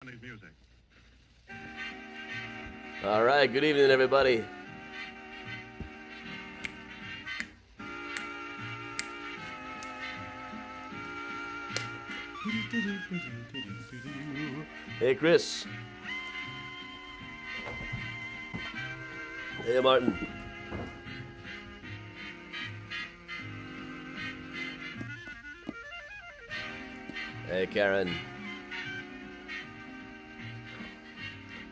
Music. All right, good evening, everybody. Hey, Chris. Hey, Martin. Hey, Karen.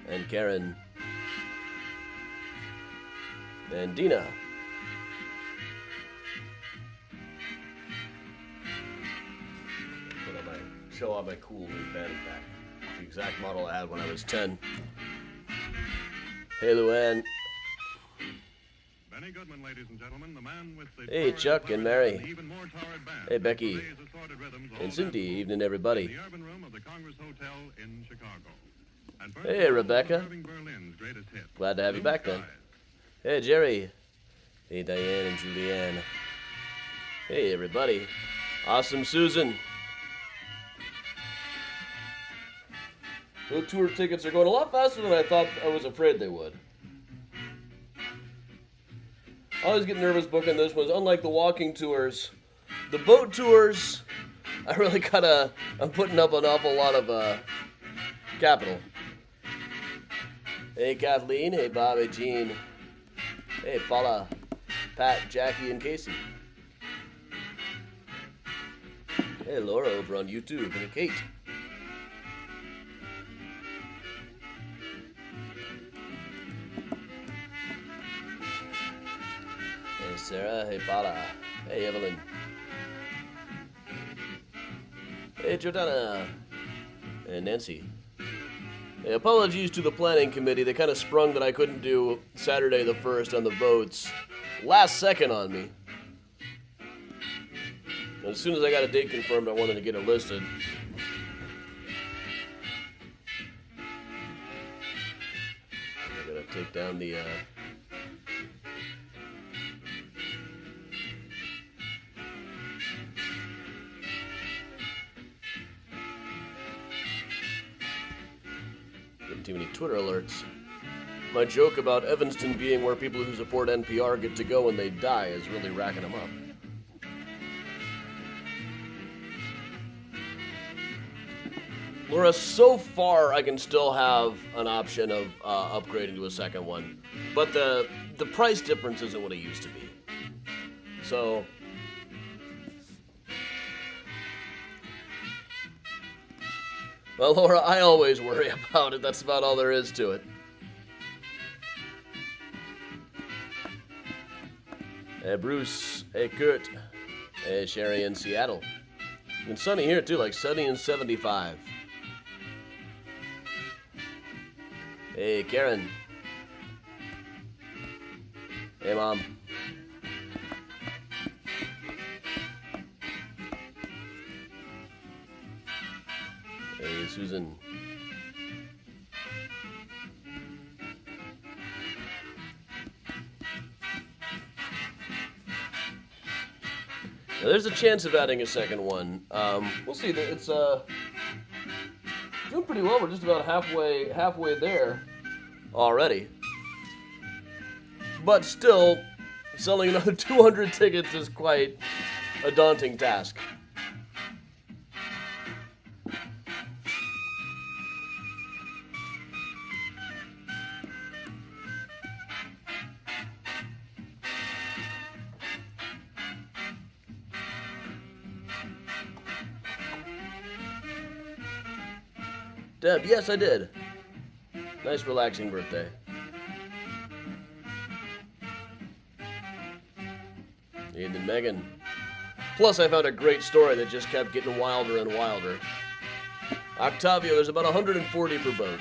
And Karen. And Dina. Show off my cool new fanny pack. The exact model I had when I was 10. Hey, Luann. Benny Goodman, ladies and gentlemen, the man with the hey, Chuck and Mary. Even more band. Hey, Becky. And Cindy. Evening, everybody. The urban room of the Congress Hotel in Chicago. And hey, Rebecca. Hit, glad to have you back then. Hey, Jerry. Hey, Diane and Julianne. Hey, everybody. Awesome Susan. The tour tickets are going a lot faster than I was afraid they would. I always get nervous booking this one. Unlike the walking tours, the boat tours, I'm putting up an awful lot of capital. Hey, Kathleen. Hey, Bob. Hey, Jean. Hey, Paula, Pat, Jackie, and Casey. Hey, Laura over on YouTube. And Kate. Hey, Sarah. Hey, Paula. Hey, Evelyn. Hey, Jordana. And Nancy. Hey, apologies to the planning committee. They kind of sprung that I couldn't do Saturday the 1st on the boats last second on me. And as soon as I got a date confirmed, I wanted to get it listed. I gotta take down the too many Twitter alerts. My joke about Evanston being where people who support NPR get to go when they die is really racking them up. Laura, so far I can still have an option of upgrading to a second one, but the price difference isn't what it used to be. So well, Laura, I always worry about it. That's about all there is to it. Hey, Bruce. Hey, Kurt. Hey, Sherry in Seattle. And sunny here, too, like sunny and 75. Hey, Karen. Hey, Mom. Hey, Susan. Now, there's a chance of adding a second one. We'll see. It's doing pretty well. We're just about halfway there already. But still, selling another 200 tickets is quite a daunting task. Deb, yes, I did. Nice, relaxing birthday. And then Megan. Plus, I found a great story that just kept getting wilder and wilder. Octavio, there's about 140 per boat.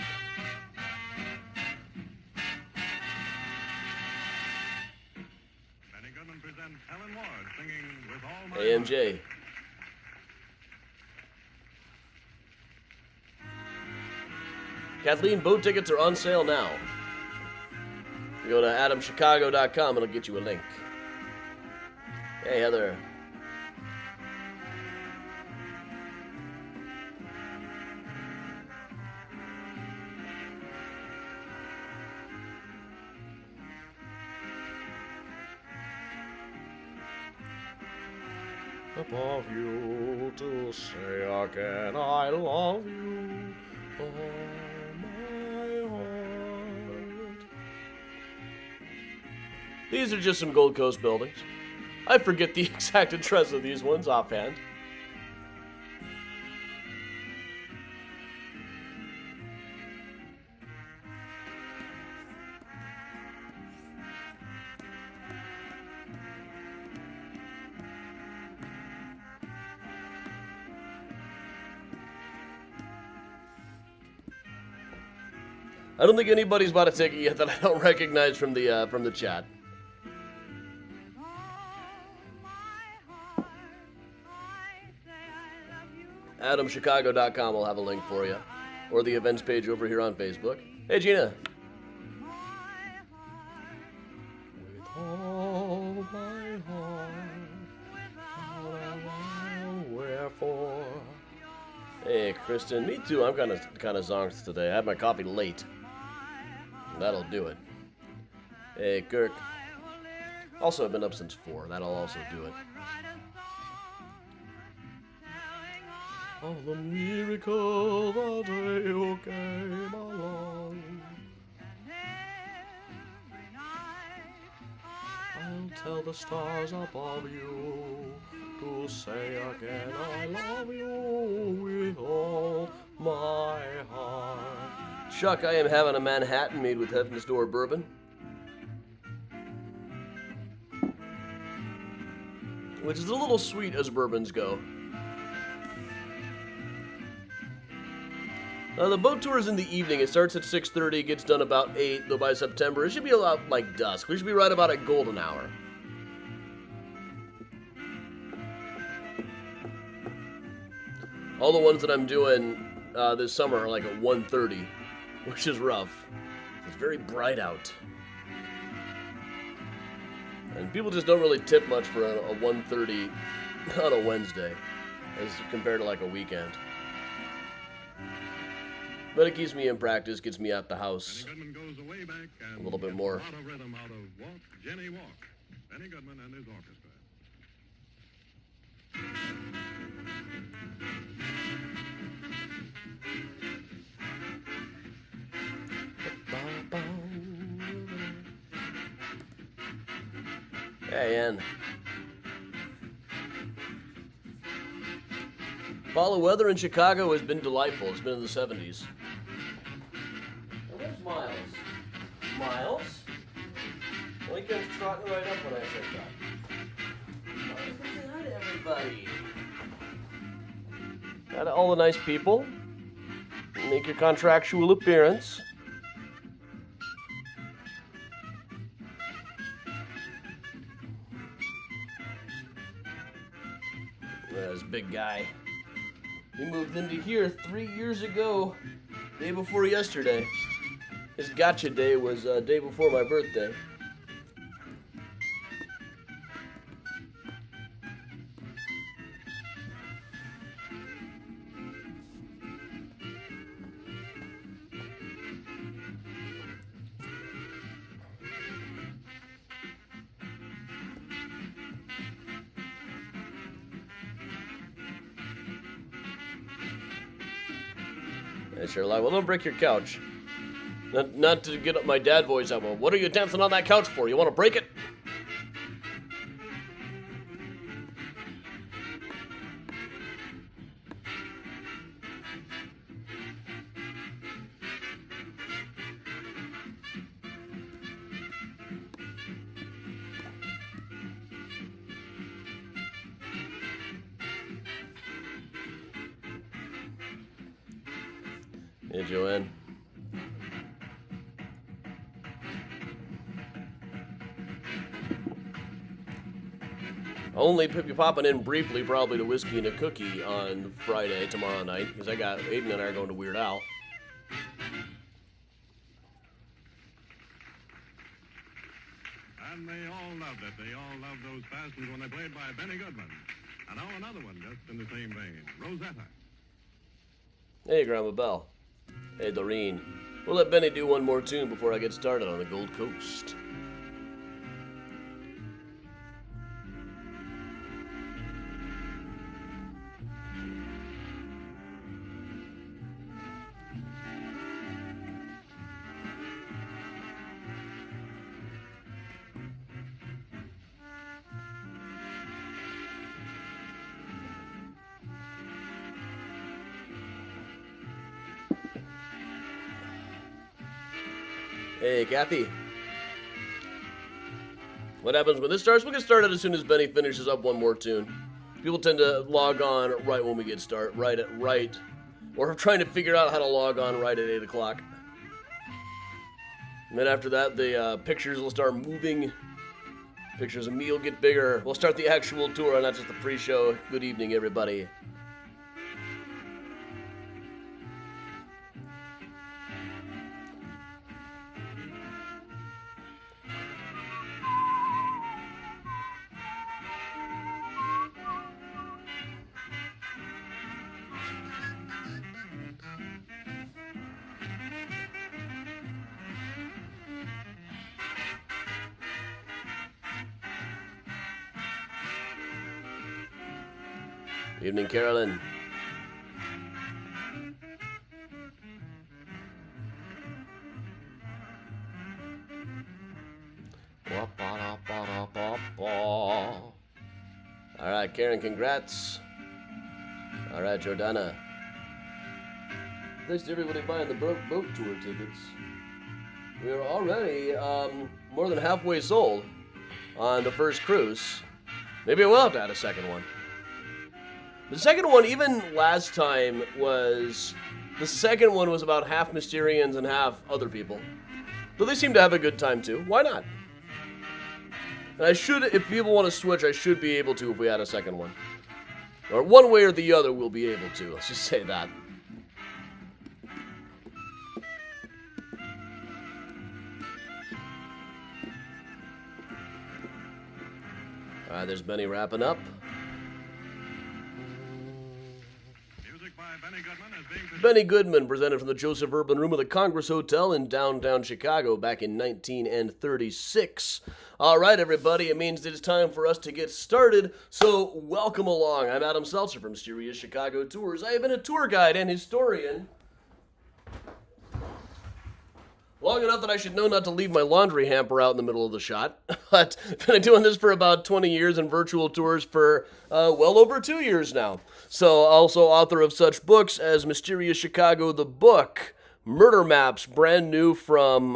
Benny Goodman presents Helen Ward singing With All My AMJ. Kathleen, boat tickets are on sale now. You go to adamchicago.com, it'll get you a link. Hey, Heather. above you to say again I love you. Oh, my heart. These are just some Gold Coast buildings. I forget the exact address of these ones offhand. I don't think anybody's bought a ticket yet that I don't recognize from the chat. AdamChicago.com will have a link for you, or the events page over here on Facebook. Hey, Gina. With all my heart, wherefore? Hey, Kristen. Me too. I'm kind of zonked today. I had my coffee late. That'll do it. Hey, Kirk. Also, I've been up since 4. That'll also do it. Oh, the miracle the day you came along. I'll tell the stars above you to say again I love you with all my heart. Chuck, I am having a Manhattan made with Heaven's Door bourbon. Which is a little sweet as bourbons go. The boat tour is in the evening. It starts at 6:30, gets done about 8, though by September it should be about like dusk. We should be right about at golden hour. All the ones that I'm doing this summer are like at 1:30, which is rough. It's very bright out. And people just don't really tip much for a 1:30 on a Wednesday as compared to like a weekend. But it keeps me in practice, gets me out the house Benny Goodman goes way back and a little bit more. gets a lot of rhythm out of Walk, Jenny Walk. Benny Goodman and his orchestra. Hey, Ann. Fall weather in Chicago has been delightful. It's been in the 70s. Now, where's Miles? Miles? Well, he comes trotting right up when I say that. Miles, say hi to everybody. Hi to all the nice people. Make your contractual appearance. There's big guy. He moved into here 3 years ago, day before yesterday. His gotcha day was day before my birthday. Yeah, sure, like, well, don't break your couch. Not to get my dad voice out. Well, what are you dancing on that couch for? You want to break it? Hey, Joanne. Only be popping in briefly, probably to Whiskey and a Cookie on Friday, tomorrow night, because Aiden and I are going to Weird Al. And they all loved it. They all loved those passages when they played by Benny Goodman. And now another one just in the same vein, Rosetta. Hey, Grandma Belle. Hey, Doreen. We'll let Benny do one more tune before I get started on the Gold Coast. Hey, Kathy. What happens when this starts? We'll get started as soon as Benny finishes up one more tune. People tend to log on right when we get started, or trying to figure out how to log on right at 8 o'clock. And then after that, the pictures will start moving. Pictures of me will get bigger. We'll start the actual tour, not just the pre-show. Good evening, everybody. Evening, Carolyn. All right, Karen, congrats. All right, Jordana. Thanks to everybody buying the boat tour tickets. We are already more than halfway sold on the first cruise. Maybe we'll have to add a second one. The second one, even last time, was about half Mysterians and half other people. So they seem to have a good time too. Why not? And if people want to switch, I should be able to if we add a second one. Or one way or the other, we'll be able to. Let's just say that. All right, there's Benny wrapping up. Benny Goodman, presented from the Joseph Urban Room of the Congress Hotel in downtown Chicago back in 1936. All right, everybody, it means that it's time for us to get started, so welcome along. I'm Adam Seltzer from Mysterious Chicago Tours. I have been a tour guide and historian long enough that I should know not to leave my laundry hamper out in the middle of the shot. But I've been doing this for about 20 years and virtual tours for well over 2 years now. So also author of such books as Mysterious Chicago, the book, Murder Maps, brand new from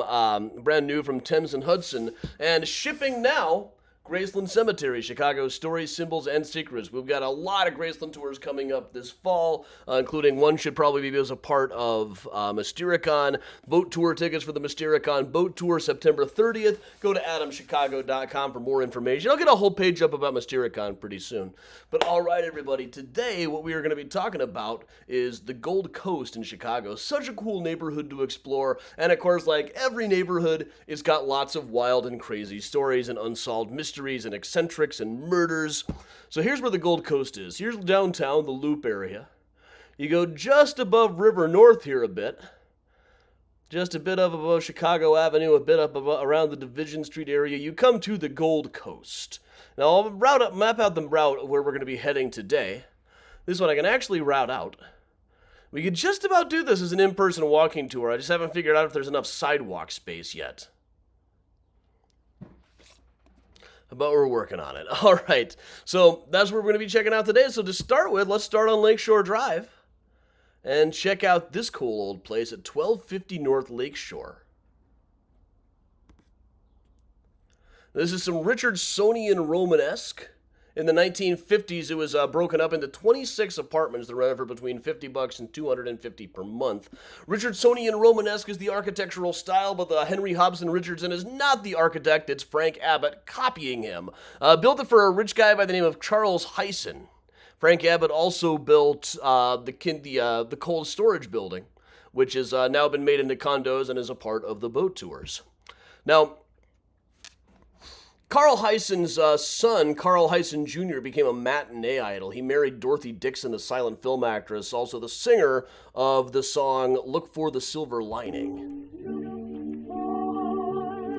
Thames and Hudson, and shipping now, Graceland Cemetery, Chicago Stories, Symbols, and Secrets. We've got a lot of Graceland tours coming up this fall, including one should probably be as a part of Mystericon. Boat tour tickets for the Mystericon Boat Tour September 30th. Go to adamchicago.com for more information. I'll get a whole page up about Mystericon pretty soon. But all right, everybody, today what we are going to be talking about is the Gold Coast in Chicago. Such a cool neighborhood to explore. And of course, like every neighborhood, it's got lots of wild and crazy stories and unsolved mysteries and eccentrics and murders. So here's where the Gold Coast is. Here's downtown, the Loop area. You go just above River North here a bit. Just a bit above Chicago Avenue, a bit up around the Division Street area. You come to the Gold Coast. Now I'll map out the route where we're going to be heading today. This one I can actually route out. We could just about do this as an in-person walking tour. I just haven't figured out if there's enough sidewalk space yet. But we're working on it. All right, so that's what we're going to be checking out today. So to start with, let's start on Lakeshore Drive and check out this cool old place at 1250 North Lakeshore. This is some Richardsonian Romanesque. In the 1950s, it was broken up into 26 apartments that rented for between $50 and $250 per month. Richardsonian Romanesque is the architectural style, but the Henry Hobson Richardson is not the architect. It's Frank Abbott copying him. Built it for a rich guy by the name of Charles Hyson. Frank Abbott also built the cold storage building, which has now been made into condos and is a part of the boat tours. Now, Carl Hyson's son, Carl Hyson Jr., became a matinee idol. He married Dorothy Dixon, the silent film actress, also the singer of the song Look for the Silver Lining. You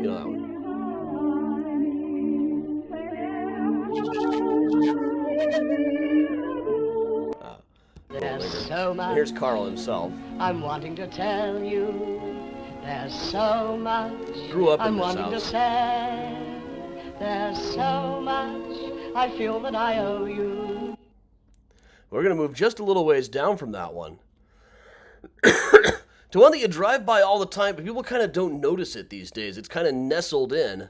know that one. There's so much. Here's Carl himself. I'm wanting to tell you. There's so much. Grew up in I'm this wanting house. to say. There's so much I feel that I owe you. We're going to move just a little ways down from that one to one that you drive by all the time, but people kind of don't notice it these days. It's kind of nestled in.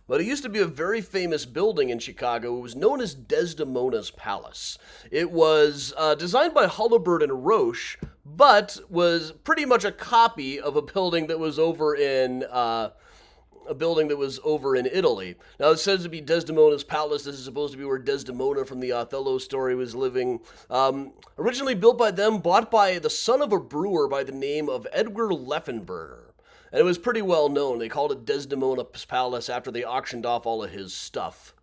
But it used to be a very famous building in Chicago. It was known as Desdemona's Palace. It was designed by Halliburton and Roche, but was pretty much a copy of a building that was over in Italy. Now, it says to be Desdemona's Palace. This is supposed to be where Desdemona from the Othello story was living. Originally built by them, bought by the son of a brewer by the name of Edgar Leffenberger. And it was pretty well known. They called it Desdemona's Palace after they auctioned off all of his stuff.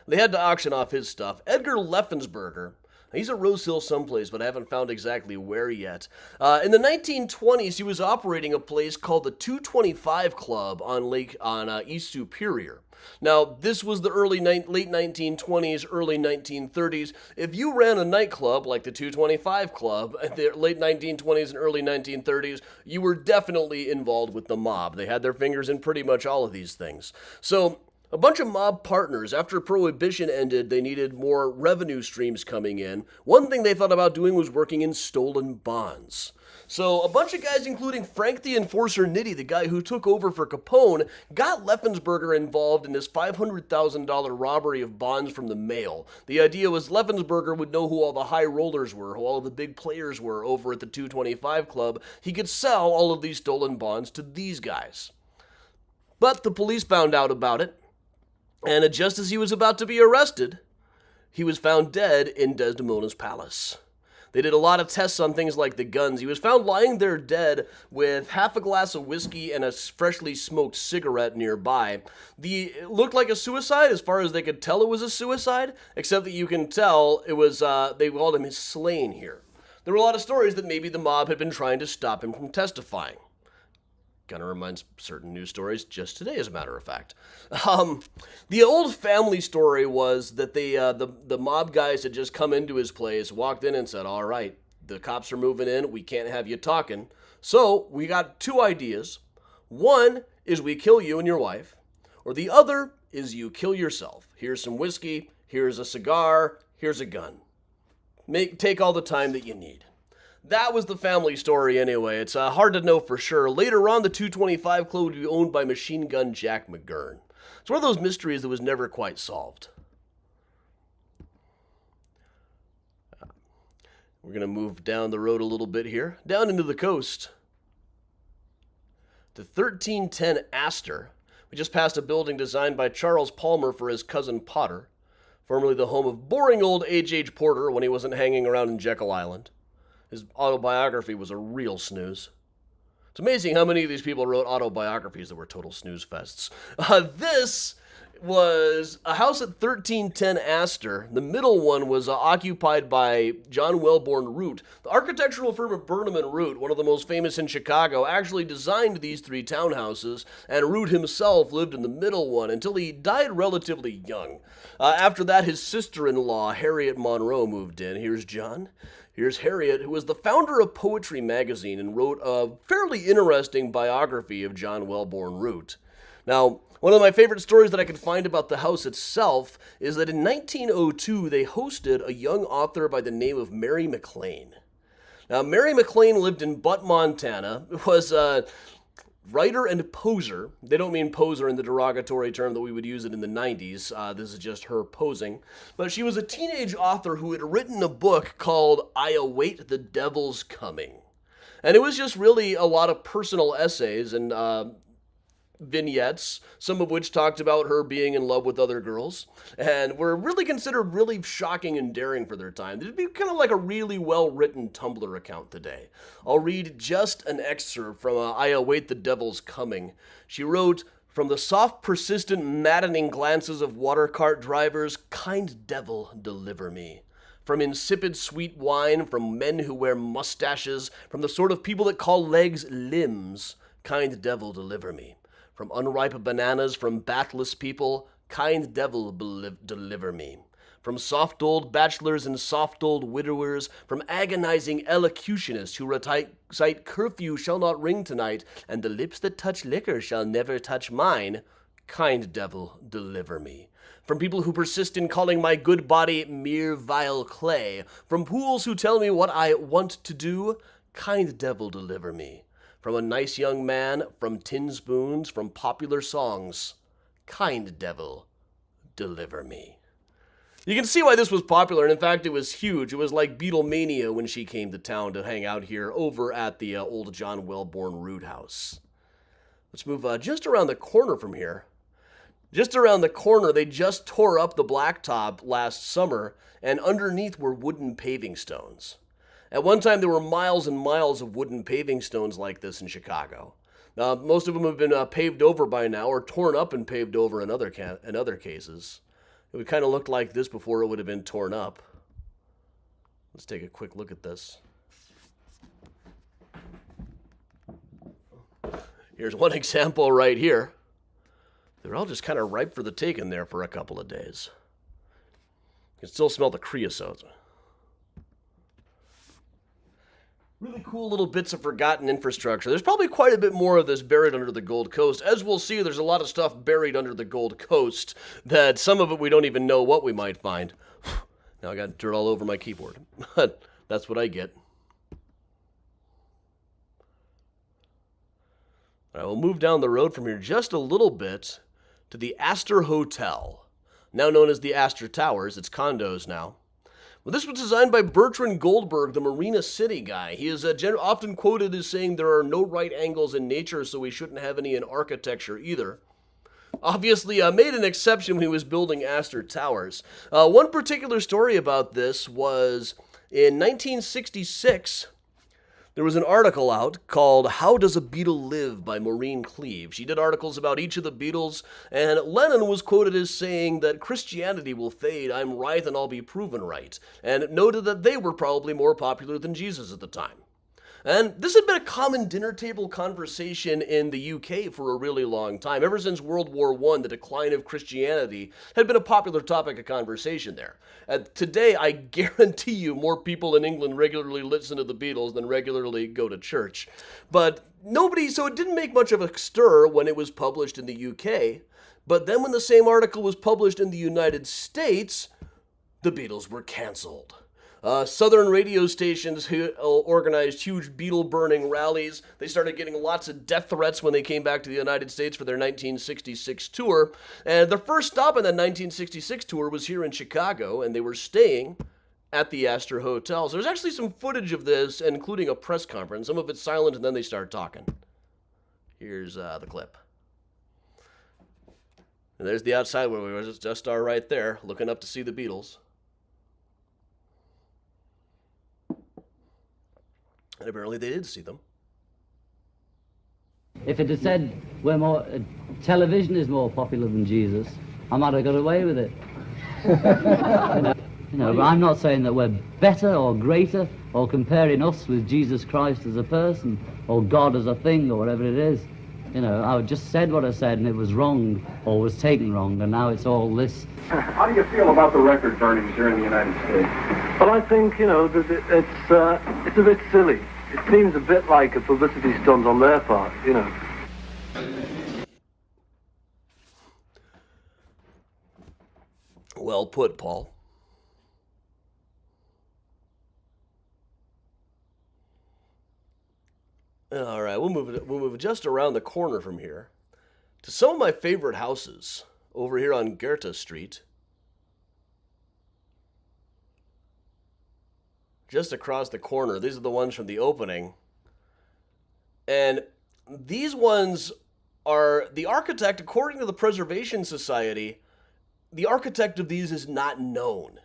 They had to auction off his stuff. Edgar Leffensberger, he's at Rose Hill someplace, but I haven't found exactly where yet. In the 1920s, he was operating a place called the 225 Club on East Superior. Now, this was the late 1920s, early 1930s. If you ran a nightclub like the 225 Club in the late 1920s and early 1930s, you were definitely involved with the mob. They had their fingers in pretty much all of these things. So, a bunch of mob partners, after Prohibition ended, they needed more revenue streams coming in. One thing they thought about doing was working in stolen bonds. So a bunch of guys, including Frank the Enforcer Nitti, the guy who took over for Capone, got Leffensberger involved in this $500,000 robbery of bonds from the mail. The idea was Leffensberger would know who all the high rollers were, who all of the big players were over at the 225 Club. He could sell all of these stolen bonds to these guys. But the police found out about it, and just as he was about to be arrested, he was found dead in Desdemona's Palace. They did a lot of tests on things like the guns. He was found lying there dead with half a glass of whiskey and a freshly smoked cigarette nearby. It looked like a suicide as far as they could tell it was a suicide, except that you can tell it was, they called him slain here. There were a lot of stories that maybe the mob had been trying to stop him from testifying. Kind of reminds certain news stories just today, as a matter of fact. The old family story was that the mob guys had just come into his place, walked in and said, all right, the cops are moving in, we can't have you talking. So we got two ideas. One is we kill you and your wife, or the other is you kill yourself. Here's some whiskey, here's a cigar, here's a gun. Take all the time that you need. That was the family story anyway. It's hard to know for sure. Later on, the 225 Club would be owned by Machine Gun Jack McGurn. It's one of those mysteries that was never quite solved. We're going to move down the road a little bit here, down into the coast. To 1310 Astor. We just passed a building designed by Charles Palmer for his cousin Potter, formerly the home of boring old H.H. Porter when he wasn't hanging around in Jekyll Island. His autobiography was a real snooze. It's amazing how many of these people wrote autobiographies that were total snooze fests. This was a house at 1310 Astor. The middle one was occupied by John Wellborn Root. The architectural firm of Burnham and Root, one of the most famous in Chicago, actually designed these three townhouses, and Root himself lived in the middle one until he died relatively young. After that, his sister-in-law, Harriet Monroe, moved in. Here's John. Here's Harriet, who was the founder of Poetry magazine and wrote a fairly interesting biography of John Wellborn Root. Now, one of my favorite stories that I could find about the house itself is that in 1902, they hosted a young author by the name of Mary McLean. Now, Mary McLean lived in Butte, Montana, was a writer and poser. They don't mean poser in the derogatory term that we would use it in the 90s. This is just her posing. But she was a teenage author who had written a book called I Await the Devil's Coming. And it was just really a lot of personal essays and vignettes, some of which talked about her being in love with other girls, and were really considered really shocking and daring for their time. It'd be kind of like a really well-written Tumblr account today. I'll read just an excerpt from I Await the Devil's Coming. She wrote, "From the soft, persistent, maddening glances of water cart drivers, kind devil, deliver me. From insipid sweet wine, from men who wear mustaches, from the sort of people that call legs limbs, kind devil, deliver me. From unripe bananas, from batless people, kind devil, deliver me. From soft old bachelors and soft old widowers, from agonizing elocutionists who recite curfew shall not ring tonight, and the lips that touch liquor shall never touch mine, kind devil, deliver me. From people who persist in calling my good body mere vile clay, from fools who tell me what I want to do, kind devil, deliver me. from a nice young man, from tin spoons, from popular songs. Kind devil, deliver me. You can see why this was popular, and in fact, it was huge. It was like Beatlemania when she came to town to hang out here over at the old John Wellborn Root House. Let's move just around the corner from here. Just around the corner, they just tore up the blacktop last summer, and underneath were wooden paving stones. At one time, there were miles and miles of wooden paving stones like this in Chicago. Most of them have been paved over by now, or torn up and paved over in other cases. It would kind of look like this before it would have been torn up. Let's take a quick look at this. Here's one example right here. They're all just kind of ripe for the taking there for a couple of days. You can still smell the creosote. Really cool little bits of forgotten infrastructure. There's probably quite a bit more of this buried under the Gold Coast. As we'll see, there's a lot of stuff buried under the Gold Coast that some of it we don't even know what we might find. Now I got dirt all over my keyboard. That's what I get. All right, we'll move down the road from here just a little bit to the Astor Hotel, now known as the Astor Towers. It's condos now. Well, this was designed by Bertrand Goldberg, the Marina City guy. He is often quoted as saying there are no right angles in nature, so we shouldn't have any in architecture either. Obviously, made an exception when he was building Astor Towers. One particular story about this was in 1966, there was an article out called How Does a Beatle Live by Maureen Cleave. She did articles about each of the Beatles, and Lennon was quoted as saying that Christianity will fade, I'm right and I'll be proven right, and noted that they were probably more popular than Jesus at the time. And this had been a common dinner table conversation in the UK for a really long time. Ever since World War I, the decline of Christianity had been a popular topic of conversation there. Today, I guarantee you more people in England regularly listen to the Beatles than regularly go to church. But so it didn't make much of a stir when it was published in the UK. But then when the same article was published in the United States, the Beatles were canceled. Southern radio stations organized huge Beatle-burning rallies. They started getting lots of death threats when they came back to the United States for their 1966 tour. And their first stop on that 1966 tour was here in Chicago, and they were staying at the Astor Hotel. So there's actually some footage of this, including a press conference. Some of it's silent, and then they start talking. Here's the clip. And there's the outside where we just are right there, looking up to see the Beatles. And apparently they did see them. If it had said television is more popular than Jesus, I might have got away with it. But I'm not saying that we're better or greater or comparing us with Jesus Christ as a person or God as a thing or whatever it is. I just said what I said and it was wrong or was taken wrong, and now it's all this. How do you feel about the record burnings here in the United States? Well, I think, that it's a bit silly. It seems a bit like a publicity stunt on their part, Well put, Paul. All right, we'll move just around the corner from here to some of my favorite houses over here on Goethe Street. Just across the corner. These are the ones from the opening. And these ones are the architect, according to the Preservation Society, the architect of these is not known.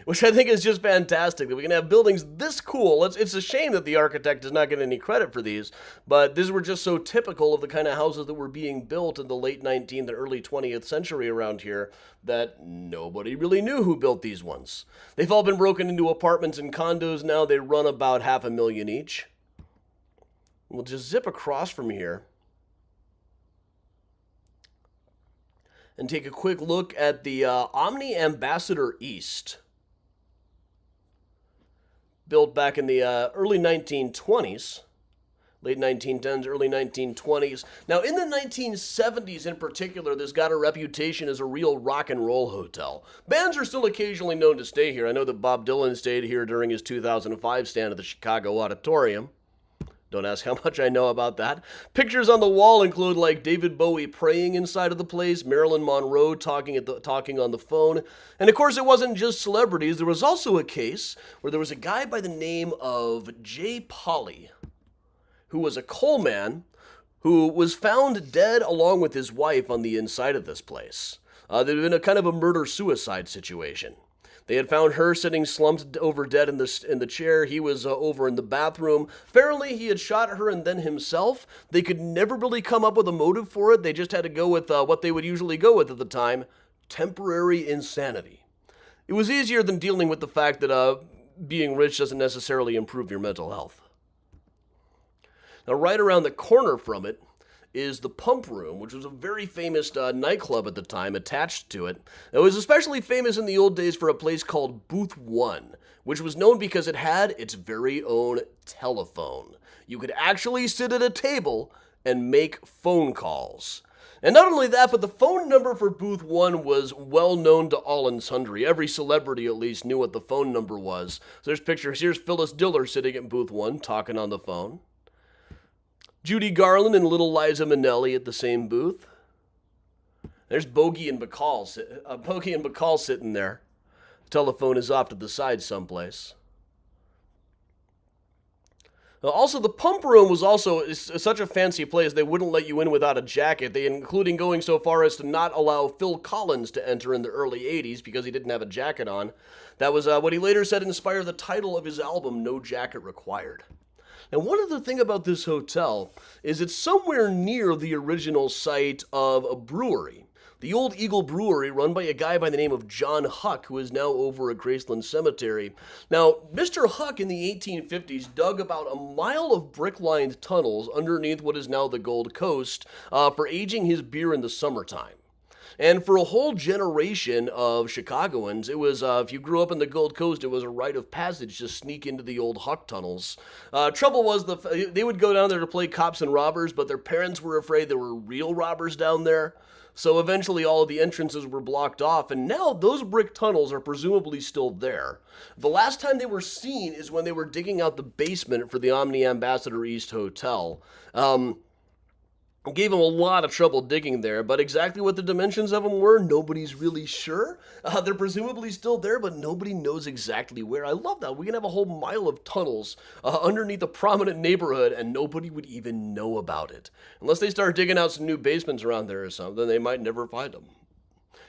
Which I think is just fantastic, that we can have buildings this cool. It's a shame that the architect does not get any credit for these, but these were just so typical of the kind of houses that were being built in the late 19th and early 20th century around here that nobody really knew who built these ones. They've all been broken into apartments and condos now. They run about $500,000 each. We'll just zip across from here and take a quick look at the Omni Ambassador East. Built back in the early 1920s, late 1910s, early 1920s. Now, in the 1970s in particular, this got a reputation as a real rock and roll hotel. Bands are still occasionally known to stay here. I know that Bob Dylan stayed here during his 2005 stand at the Chicago Auditorium. Don't ask how much I know about that. Pictures on the wall include like David Bowie praying inside of the place, Marilyn Monroe talking on the phone. And of course, it wasn't just celebrities. There was also a case where there was a guy by the name of J. Polly, who was a coal man who was found dead along with his wife on the inside of this place. There had been a kind of a murder-suicide situation. They had found her sitting slumped over dead in the chair. He was over in the bathroom. Apparently, he had shot her and then himself. They could never really come up with a motive for it. They just had to go with what they would usually go with at the time, temporary insanity. It was easier than dealing with the fact that being rich doesn't necessarily improve your mental health. Now, right around the corner from it is the Pump Room, which was a very famous nightclub at the time attached to it. It was especially famous in the old days for a place called Booth 1, which was known because it had its very own telephone. You could actually sit at a table and make phone calls. And not only that, but the phone number for Booth 1 was well known to all and sundry. Every celebrity at least knew what the phone number was. So there's pictures. Here's Phyllis Diller sitting at Booth 1 talking on the phone. Judy Garland and little Liza Minnelli at the same booth. There's Bogey and Bacall sitting there. The telephone is off to the side someplace. Also, the Pump Room was also such a fancy place they wouldn't let you in without a jacket, including going so far as to not allow Phil Collins to enter in the early 80s because he didn't have a jacket on. That was what he later said inspired the title of his album, No Jacket Required. And one other thing about this hotel is it's somewhere near the original site of a brewery. The Old Eagle Brewery, run by a guy by the name of John Huck, who is now over at Graceland Cemetery. Now, Mr. Huck in the 1850s dug about a mile of brick-lined tunnels underneath what is now the Gold Coast for aging his beer in the summertime. And for a whole generation of Chicagoans, it was, if you grew up in the Gold Coast, it was a rite of passage to sneak into the old Huck tunnels. Trouble was, they would go down there to play cops and robbers, but their parents were afraid there were real robbers down there. So eventually all of the entrances were blocked off, and now those brick tunnels are presumably still there. The last time they were seen is when they were digging out the basement for the Omni Ambassador East Hotel. Gave them a lot of trouble digging there, but exactly what the dimensions of them were, nobody's really sure. They're presumably still there, but nobody knows exactly where. I love that. We can have a whole mile of tunnels underneath a prominent neighborhood, and nobody would even know about it. Unless they start digging out some new basements around there or something, they might never find them.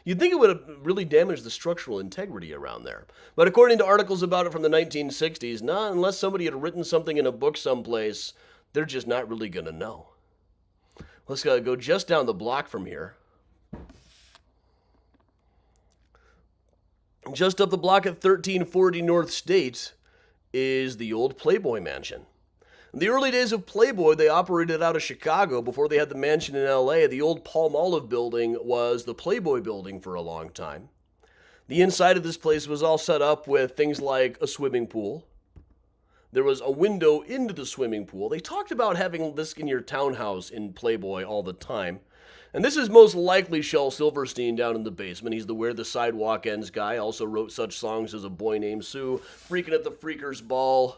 You'd think it would have really damaged the structural integrity around there. But according to articles about it from the 1960s, unless somebody had written something in a book someplace, they're just not really going to know. Let's go just down the block from here. Just up the block at 1340 North State is the old Playboy Mansion. In the early days of Playboy, they operated out of Chicago before they had the mansion in LA. The old Palmolive building was the Playboy building for a long time. The inside of this place was all set up with things like a swimming pool. There was a window into the swimming pool. They talked about having this in your townhouse in Playboy all the time. And this is most likely Shel Silverstein down in the basement. He's the Where the Sidewalk Ends guy. Also wrote such songs as A Boy Named Sue, Freaking at the Freakers Ball,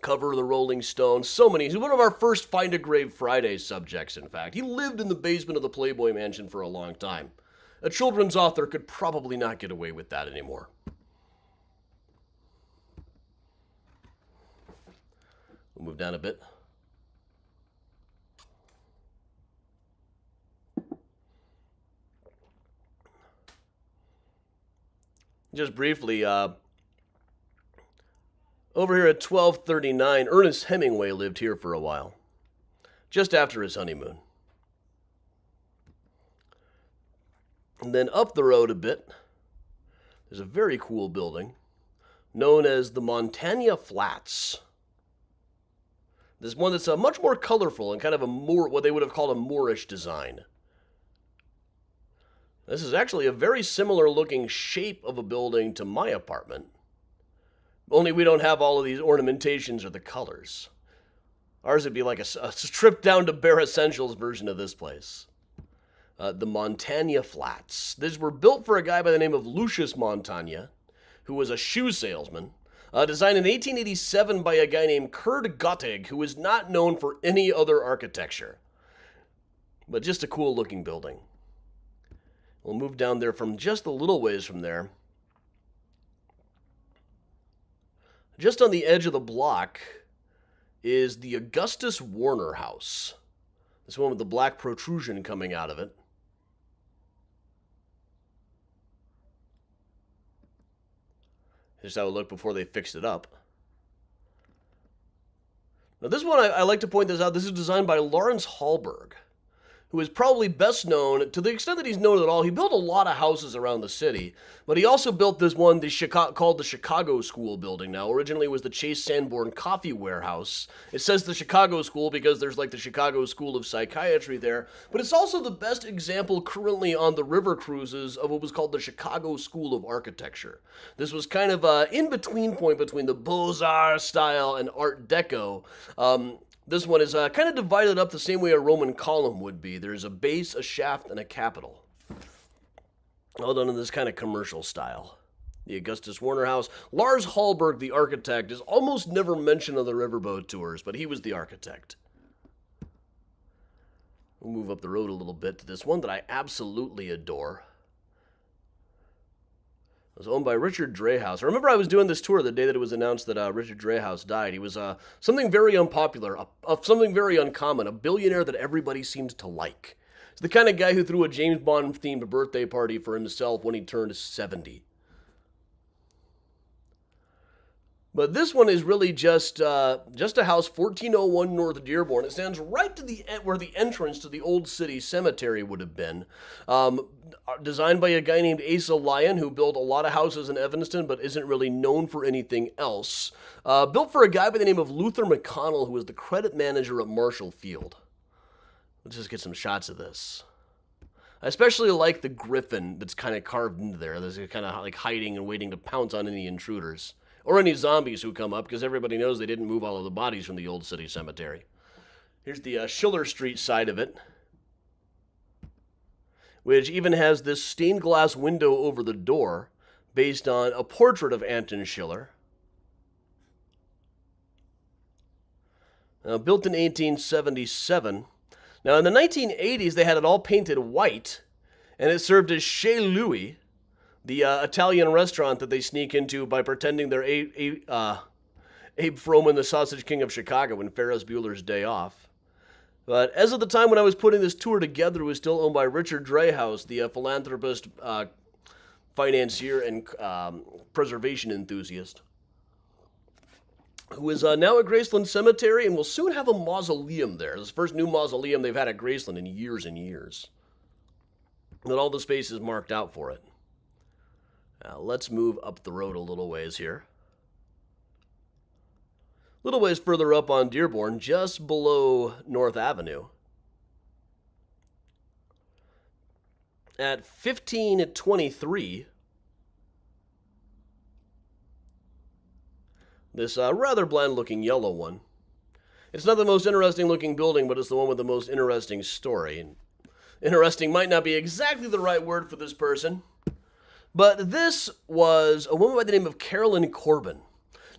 Cover of the Rolling Stones, so many. He's one of our first Find a Grave Friday subjects, in fact. He lived in the basement of the Playboy Mansion for a long time. A children's author could probably not get away with that anymore. We'll move down a bit. Just briefly, over here at 1239, Ernest Hemingway lived here for a while, just after his honeymoon. And then up the road a bit, there's a very cool building known as the Montagna Flats. There's one that's much more colorful and kind of what they would have called a Moorish design. This is actually a very similar looking shape of a building to my apartment. Only we don't have all of these ornamentations or the colors. Ours would be like a stripped down to bare essentials version of this place. The Montagna Flats. These were built for a guy by the name of Lucius Montagna, who was a shoe salesman. Designed in 1887 by a guy named Kurt Gottig, who is not known for any other architecture. But just a cool looking building. We'll move down there from just a little ways from there. Just on the edge of the block is the Augustus Warner House. This one with the black protrusion coming out of it. Here's how it looked before they fixed it up. Now this one, I like to point this out. This is designed by Lawrence Hallberg, who is probably best known, to the extent that he's known at all. He built a lot of houses around the city, but he also built this one called the Chicago School building. Now, originally it was the Chase Sanborn Coffee Warehouse. It says the Chicago School because there's like the Chicago School of Psychiatry there, but it's also the best example currently on the river cruises of what was called the Chicago School of Architecture. This was kind of an in-between point between the Beaux-Arts style and Art Deco. This one is kind of divided up the same way a Roman column would be. There's a base, a shaft, and a capital. All done in this kind of commercial style. The Augustus Warner House. Lars Hallberg, the architect, is almost never mentioned on the riverboat tours, but he was the architect. We'll move up the road a little bit to this one that I absolutely adore. It was owned by Richard Dreyhouse. I remember I was doing this tour the day that it was announced that Richard Dreyhouse died. He was something very unpopular, something very uncommon, a billionaire that everybody seemed to like. He's the kind of guy who threw a James Bond-themed birthday party for himself when he turned 70. But this one is really just a house, 1401 North Dearborn. It stands right to the where the entrance to the old city cemetery would have been. Designed by a guy named Asa Lyon, who built a lot of houses in Evanston, but isn't really known for anything else. Built for a guy by the name of Luther McConnell, who was the credit manager at Marshall Field. Let's just get some shots of this. I especially like the griffin that's kind of carved into there. That's kind of like hiding and waiting to pounce on any intruders. Or any zombies who come up, because everybody knows they didn't move all of the bodies from the old city cemetery. Here's the Schiller Street side of it, which even has this stained glass window over the door based on a portrait of Anton Schiller. Built in 1877. Now, in the 1980s, they had it all painted white, and it served as Chez Louis, the Italian restaurant that they sneak into by pretending they're Abe Froman, the Sausage King of Chicago, in Ferris Bueller's Day Off. But as of the time when I was putting this tour together, it was still owned by Richard Dreyhouse, the philanthropist, financier, and preservation enthusiast, who is now at Graceland Cemetery and will soon have a mausoleum there. It's the first new mausoleum they've had at Graceland in years and years. But all the space is marked out for it. Now, let's move up the road a little ways here. A little ways further up on Dearborn, just below North Avenue. At 1523, this rather bland-looking yellow one. It's not the most interesting-looking building, but it's the one with the most interesting story. And interesting might not be exactly the right word for this person. But this was a woman by the name of Carolyn Corbin.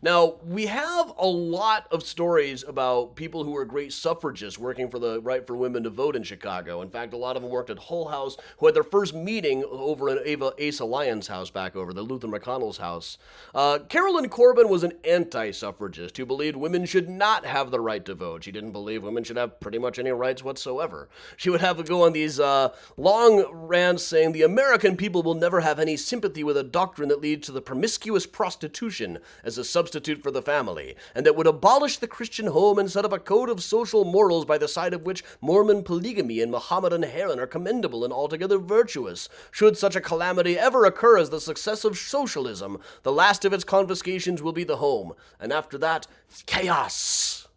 Now, we have a lot of stories about people who were great suffragists working for the right for women to vote in Chicago. In fact, a lot of them worked at Hull House, who had their first meeting over in Asa Lyon's house back over, the Luther McConnell's house. Carolyn Corbin was an anti-suffragist who believed women should not have the right to vote. She didn't believe women should have pretty much any rights whatsoever. She would have to go on these long rants saying the American people will never have any sympathy with a doctrine that leads to the promiscuous prostitution as a substitute for the family, and that would abolish the Christian home and set up a code of social morals by the side of which Mormon polygamy and Mohammedan harem are commendable and altogether virtuous. Should such a calamity ever occur as the success of socialism, the last of its confiscations will be the home, and after that, chaos.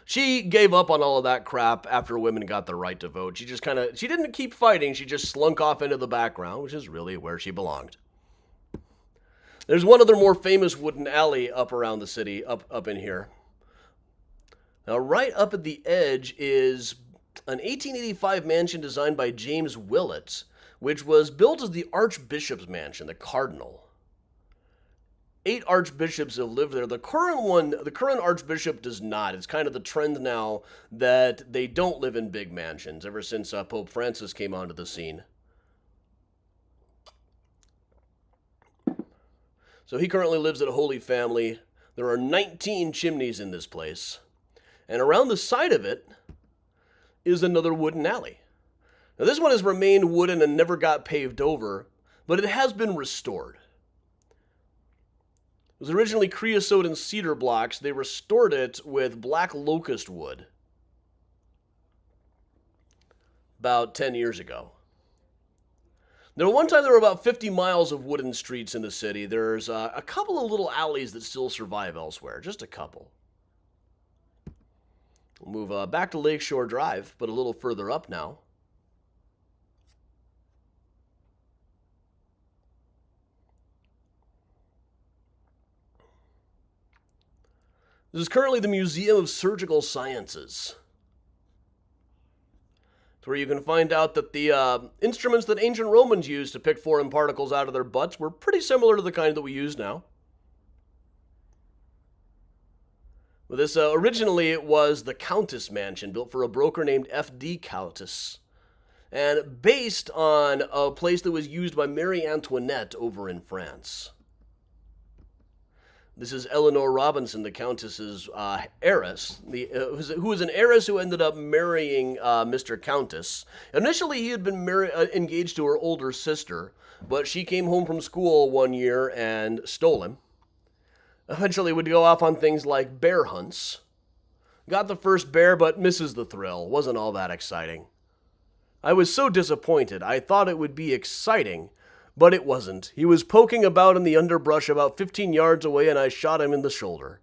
She gave up on all of that crap after women got the right to vote. She didn't keep fighting, she just slunk off into the background, which is really where she belonged. There's one other more famous wooden alley up around the city, up in here. Now, right up at the edge is an 1885 mansion designed by James Willett, which was built as the Archbishop's mansion, the Cardinal. 8 archbishops have lived there. The current archbishop does not. It's kind of the trend now that they don't live in big mansions ever since Pope Francis came onto the scene. So he currently lives at Holy Family. There are 19 chimneys in this place. And around the side of it is another wooden alley. Now this one has remained wooden and never got paved over, but it has been restored. It was originally creosote and cedar blocks. They restored it with black locust wood about 10 years ago. Now, one time there were about 50 miles of wooden streets in the city. There's a couple of little alleys that still survive elsewhere, just a couple. We'll move back to Lakeshore Drive, but a little further up now. This is currently the Museum of Surgical Sciences. It's where you can find out that the instruments that ancient Romans used to pick foreign particles out of their butts were pretty similar to the kind that we use now. Well, this originally it was the Countess Mansion, built for a broker named F.D. Countess, and based on a place that was used by Marie Antoinette over in France. This is Eleanor Robinson, the Countess's heiress, who was an heiress who ended up marrying Mr. Countess. Initially, he had been engaged to her older sister, but she came home from school one year and stole him. Eventually would go off on things like bear hunts. Got the first bear, but misses the thrill. Wasn't all that exciting. I was so disappointed. I thought it would be exciting, but it wasn't. He was poking about in the underbrush about 15 yards away, and I shot him in the shoulder.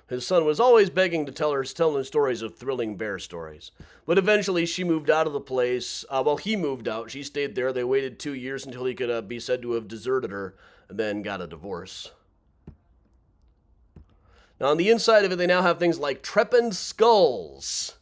His son was always begging to tell him stories of thrilling bear stories. But eventually she moved out of the place. He moved out. She stayed there. They waited 2 years until he could be said to have deserted her, and then got a divorce. Now on the inside of it, they now have things like trepanned skulls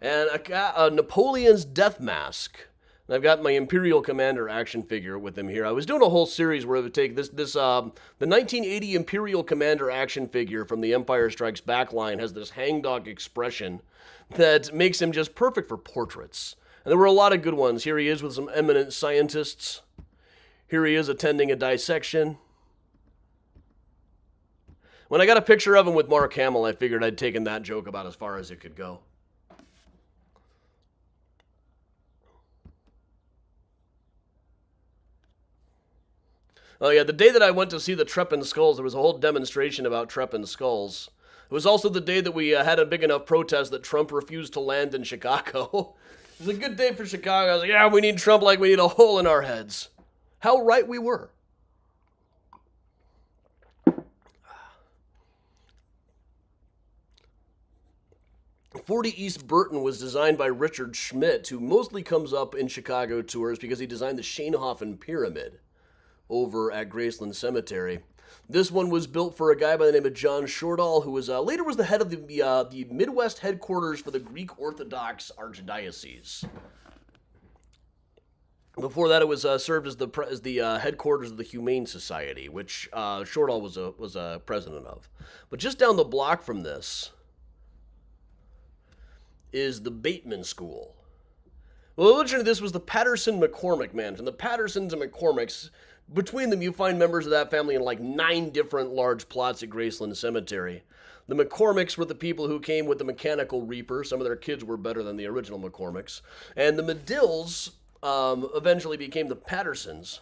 and a Napoleon's death mask. And I've got my Imperial Commander action figure with him here. I was doing a whole series where I would take the 1980 Imperial Commander action figure from the Empire Strikes Back line has this hangdog expression that makes him just perfect for portraits. And there were a lot of good ones. Here he is with some eminent scientists. Here he is attending a dissection. When I got a picture of him with Mark Hamill, I figured I'd taken that joke about as far as it could go. Oh yeah, the day that I went to see the trepanned skulls, there was a whole demonstration about trepanned skulls. It was also the day that we had a big enough protest that Trump refused to land in Chicago. It was a good day for Chicago. I was like, yeah, we need Trump like we need a hole in our heads. How right we were. .40 East Burton was designed by Richard Schmidt, who mostly comes up in Chicago tours because he designed the Schoenhofen Pyramid over at Graceland Cemetery. This one was built for a guy by the name of John Shortall, who was later was the head of the Midwest headquarters for the Greek Orthodox Archdiocese. Before that, it was served as the headquarters of the Humane Society, which Shortall was a president of. But just down the block from this is the Bateman School. Well, originally this was the Patterson-McCormick Mansion. The Pattersons and McCormicks, between them you find members of that family in like 9 different large plots at Graceland Cemetery. The McCormicks were the people who came with the Mechanical Reaper. Some of their kids were better than the original McCormicks. And the Medills eventually became the Pattersons,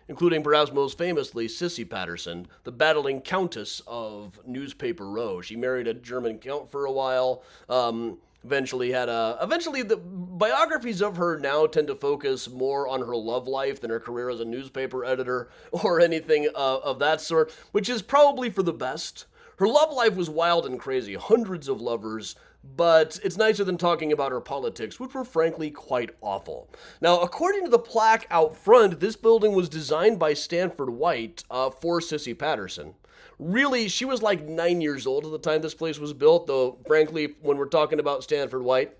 including perhaps most famously Sissy Patterson, the battling countess of Newspaper Row. She married a German count for a while. Eventually the biographies of her now tend to focus more on her love life than her career as a newspaper editor or anything of that sort, which is probably for the best. Her love life was wild and crazy, hundreds of lovers, but it's nicer than talking about her politics, which were frankly quite awful. Now, according to the plaque out front, this building was designed by Stanford White for Sissy Patterson. Really, she was like 9 years old at the time this place was built, though, frankly, when we're talking about Stanford White,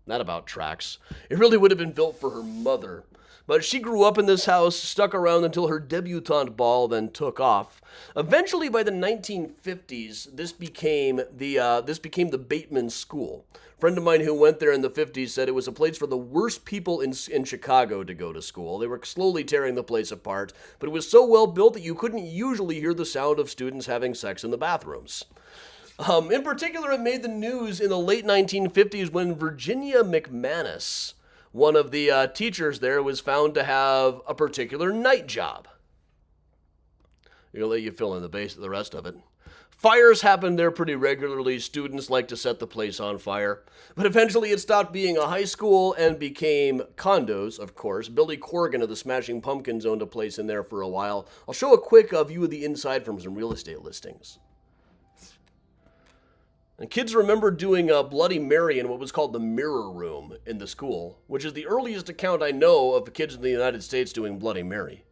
Not about tracks. It really would have been built for her mother. But she grew up in this house, stuck around until her debutante ball, then took off. Eventually, by the 1950s, this became the Bateman School. A friend of mine who went there in the 50s said it was a place for the worst people in Chicago to go to school. They were slowly tearing the place apart, but it was so well built that you couldn't usually hear the sound of students having sex in the bathrooms. In particular, it made the news in the late 1950s when Virginia McManus, one of the teachers there, was found to have a particular night job. I'll let you fill in the rest of it. Fires happened there pretty regularly. Students like to set the place on fire. But eventually it stopped being a high school and became condos, of course. Billy Corgan of the Smashing Pumpkins owned a place in there for a while. I'll show a quick view of the inside from some real estate listings. And kids remember doing Bloody Mary in what was called the Mirror Room in the school, which is the earliest account I know of the kids in the United States doing Bloody Mary.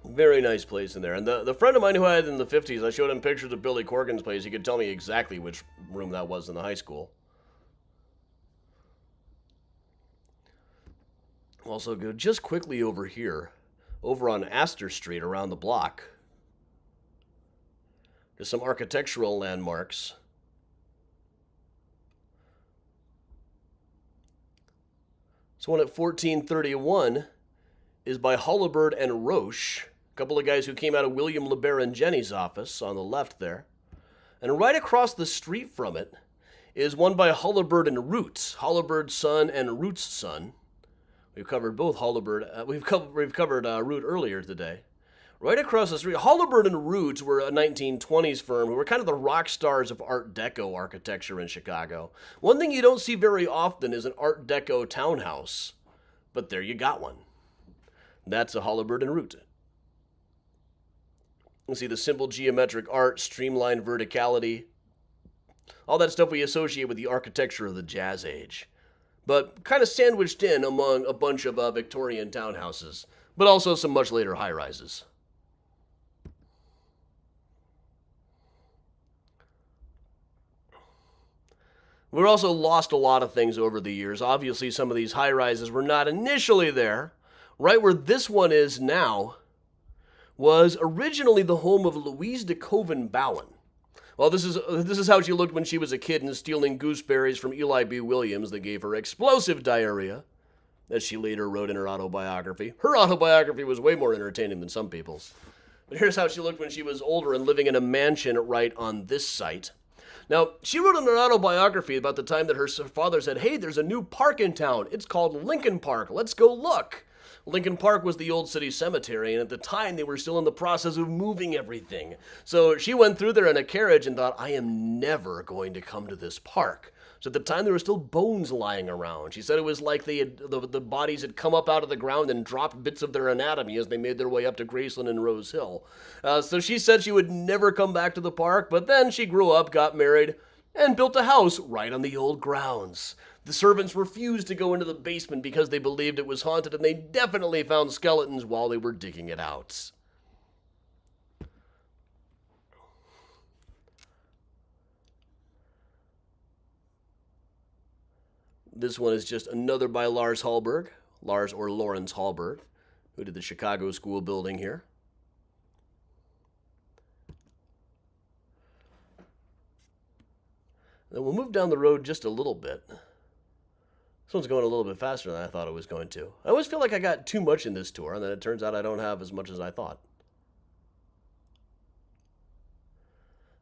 Very nice place in there. And the friend of mine who I had in the 50s, I showed him pictures of Billy Corgan's place. He could tell me exactly which room that was in the high school. Also go just quickly over here, over on Astor Street around the block. There's some architectural landmarks. So one at 1431 is by Hollibird and Roche. A couple of guys who came out of William LeBaron Jennings' office on the left there. And right across the street from it is one by Hollibird and Roots, Hollibird's son and Roots' son. We've covered both Hollibird. We've covered Root earlier today. Right across the street, Hollibird and Roots were a 1920s firm who were kind of the rock stars of Art Deco architecture in Chicago. One thing you don't see very often is an Art Deco townhouse, but there you got one. That's a Hollibird and Root. You see the simple geometric art, streamlined verticality, all that stuff we associate with the architecture of the Jazz Age, but kind of sandwiched in among a bunch of Victorian townhouses, but also some much later high-rises. We've also lost a lot of things over the years. Obviously, some of these high-rises were not initially there. Right where this one is now was originally the home of Louise de Koven Bowen. Well, this is how she looked when she was a kid and stealing gooseberries from Eli B. Williams that gave her explosive diarrhea, as she later wrote in her autobiography. Her autobiography was way more entertaining than some people's. But here's how she looked when she was older and living in a mansion right on this site. Now, she wrote in her autobiography about the time that her father said, "Hey, there's a new park in town. It's called Lincoln Park. Let's go look." Lincoln Park was the old city cemetery, and at the time they were still in the process of moving everything. So she went through there in a carriage and thought, I am never going to come to this park. So at the time there were still bones lying around. She said it was like the bodies had come up out of the ground and dropped bits of their anatomy as they made their way up to Graceland and Rose Hill. So she said she would never come back to the park, but then she grew up, got married, and built a house right on the old grounds. The servants refused to go into the basement because they believed it was haunted, and they definitely found skeletons while they were digging it out. This one is just another by Lars Hallberg, Lars or Lawrence Hallberg, who did the Chicago School building here. Then we'll move down the road just a little bit. This one's going a little bit faster than I thought it was going to. I always feel like I got too much in this tour, and then it turns out I don't have as much as I thought.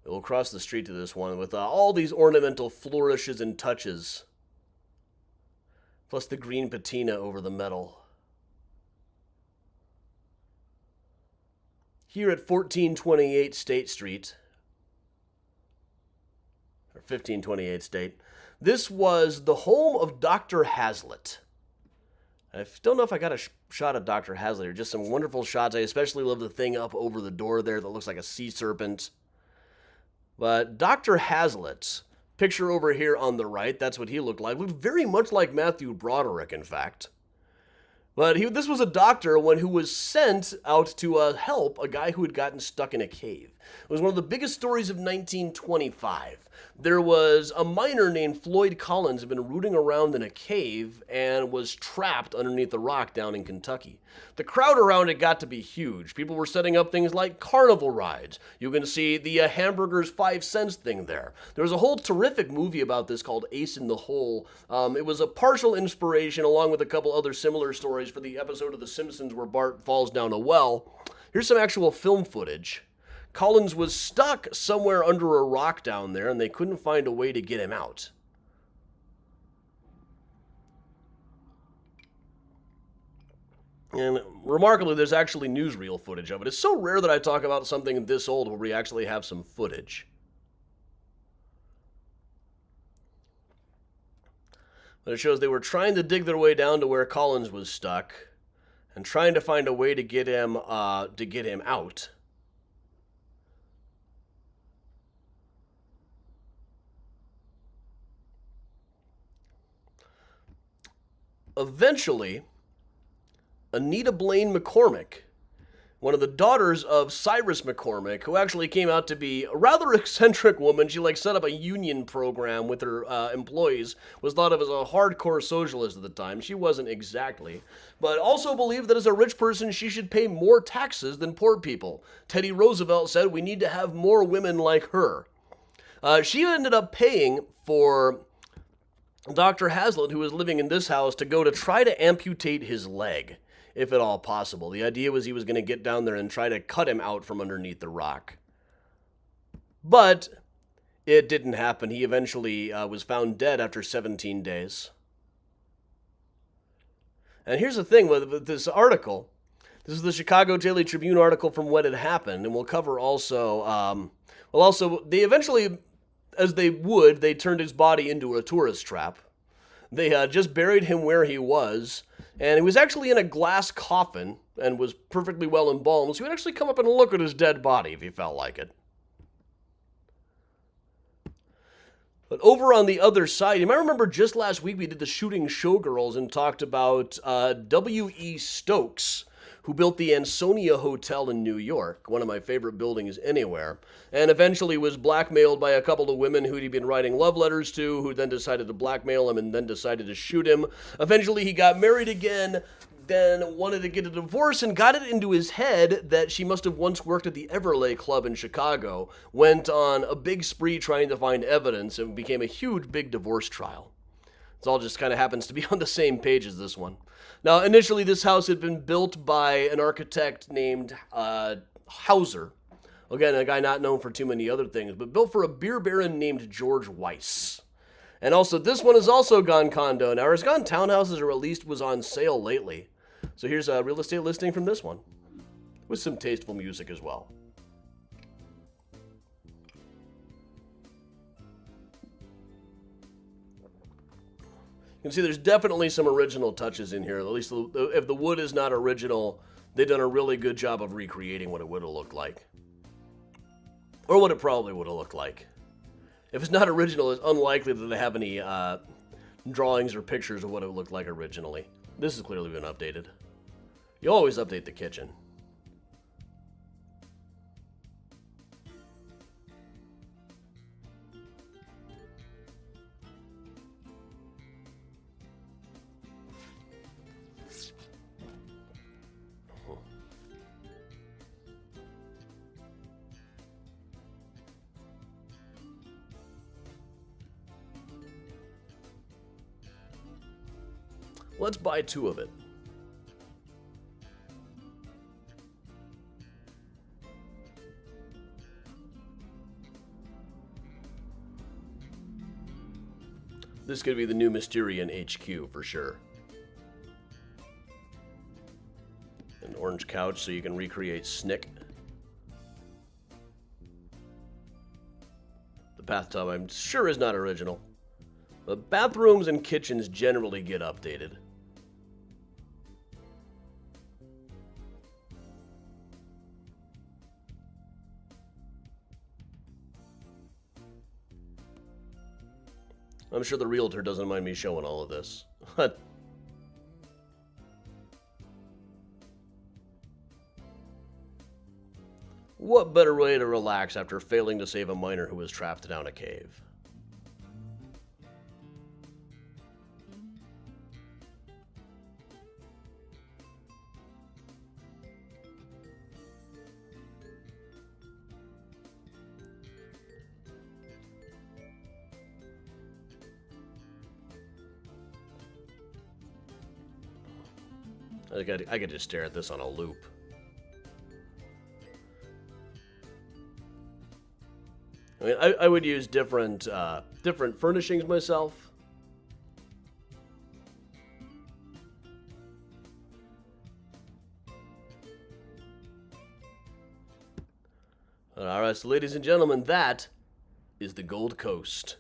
We'll cross the street to this one with all these ornamental flourishes and touches, plus the green patina over the metal. Here at 1428 State Street, or 1528 State, this was the home of Dr. Hazlitt. I don't know if I got a shot of Dr. Hazlitt or just some wonderful shots. I especially love the thing up over the door there that looks like a sea serpent. But Dr. Hazlitt Picture over here on the right, that's what he looked like. Looked very much like Matthew Broderick, in fact. But this was a doctor who was sent out to help a guy who had gotten stuck in a cave. It was one of the biggest stories of 1925. There was a miner named Floyd Collins who had been rooting around in a cave and was trapped underneath a rock down in Kentucky. The crowd around it got to be huge. People were setting up things like carnival rides. You can see the hamburgers 5 cents thing there. There was a whole terrific movie about this called Ace in the Hole. It was a partial inspiration along with a couple other similar stories for the episode of The Simpsons where Bart falls down a well. Here's some actual film footage. Collins was stuck somewhere under a rock down there, and they couldn't find a way to get him out. And remarkably, there's actually newsreel footage of it. It's so rare that I talk about something this old where we actually have some footage. But it shows they were trying to dig their way down to where Collins was stuck and trying to find a way to get him out. Eventually, Anita Blaine McCormick, one of the daughters of Cyrus McCormick, who actually came out to be a rather eccentric woman. She set up a union program with her employees, was thought of as a hardcore socialist at the time. She wasn't exactly, but also believed that as a rich person, she should pay more taxes than poor people. Teddy Roosevelt said we need to have more women like her. She ended up paying for Dr. Hazlitt, who was living in this house, to go to try to amputate his leg, if at all possible. The idea was he was going to get down there and try to cut him out from underneath the rock. But it didn't happen. He eventually was found dead after 17 days. And here's the thing with this article. This is the Chicago Daily Tribune article from when it happened, and we'll cover also, they eventually, as they would, they turned his body into a tourist trap. They just buried him where he was, and he was actually in a glass coffin and was perfectly well embalmed, so he would actually come up and look at his dead body if he felt like it. But over on the other side, you might remember just last week we did the Shooting Showgirls and talked about W.E. Stokes, who built the Ansonia Hotel in New York, one of my favorite buildings anywhere, and eventually was blackmailed by a couple of women who he'd been writing love letters to, who then decided to blackmail him and then decided to shoot him. Eventually he got married again, then wanted to get a divorce and got it into his head that she must have once worked at the Everleigh Club in Chicago, went on a big spree trying to find evidence, and became a huge big divorce trial. It all just kind of happens to be on the same page as this one. Now, initially, this house had been built by an architect named Hauser. Again, a guy not known for too many other things, but built for a beer baron named George Weiss. And also, this one has also gone condo now, or has gone townhouses, or at least was on sale lately. So here's a real estate listing from this one, with some tasteful music as well. You can see there's definitely some original touches in here. At least if the wood is not original, they've done a really good job of recreating what it would have looked like. Or what it probably would have looked like. If it's not original, it's unlikely that they have any drawings or pictures of what it looked like originally. This has clearly been updated. You always update the kitchen. Let's buy 2 of it. This could be the new Mysterian HQ for sure. An orange couch so you can recreate Snick. The bathtub I'm sure is not original. But bathrooms and kitchens generally get updated. I'm sure the realtor doesn't mind me showing all of this. What better way to relax after failing to save a minor who was trapped down a cave? I could just stare at this on a loop. I mean, I would use different furnishings myself. All right, so ladies and gentlemen, that is the Gold Coast.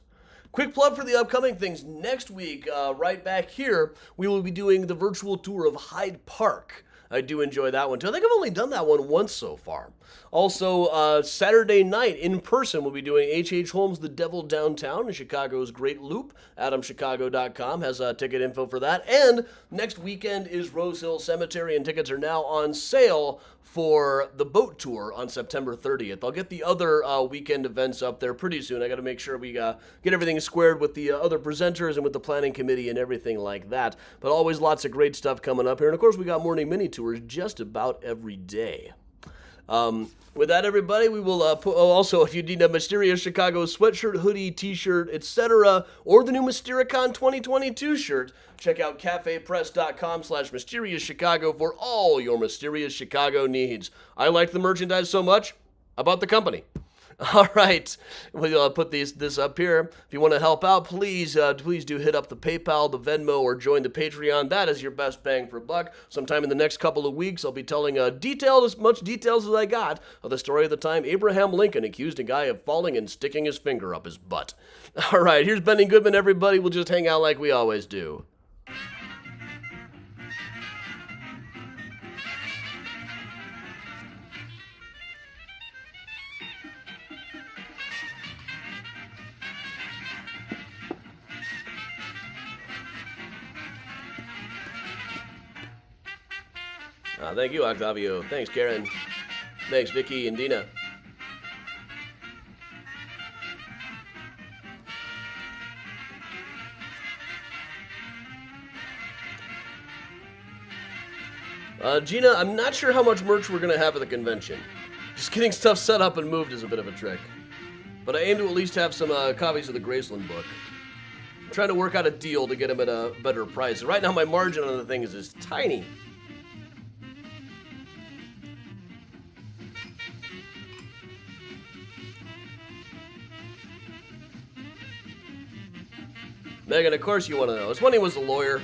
Quick plug for the upcoming things. Next week, right back here, we will be doing the virtual tour of Hyde Park. I do enjoy that one, too. I think I've only done that one once so far. Also, Saturday night, in person, we'll be doing H.H. Holmes' The Devil Downtown in Chicago's Great Loop. AdamChicago.com has ticket info for that. And next weekend is Rose Hill Cemetery, and tickets are now on sale for the boat tour on September 30th. I'll get the other weekend events up there pretty soon. I got to make sure we get everything squared with the other presenters and with the planning committee and everything like that. But always lots of great stuff coming up here. And of course, we got morning mini tours just about every day. With that, everybody, we will also, if you need a Mysterious Chicago sweatshirt, hoodie, t-shirt, etc., or the new Mystericon 2022 shirt, check out cafepress.com/MysteriousChicago for all your Mysterious Chicago needs. I like the merchandise so much, I bought the company. All right, we'll put this up here. If you want to help out, please do hit up the PayPal, the Venmo, or join the Patreon. That is your best bang for buck. Sometime in the next couple of weeks, I'll be telling as much details as I got of the story of the time Abraham Lincoln accused a guy of falling and sticking his finger up his butt. All right, here's Benny Goodman, everybody. We'll just hang out like we always do. Thank you, Octavio. Thanks, Karen. Thanks, Vicky and Dina. Gina, I'm not sure how much merch we're going to have at the convention. Just getting stuff set up and moved is a bit of a trick. But I aim to at least have some copies of the Graceland book. I'm trying to work out a deal to get them at a better price. Right now, my margin on the thing is tiny. Megan, of course you want to know. It's when he was a lawyer.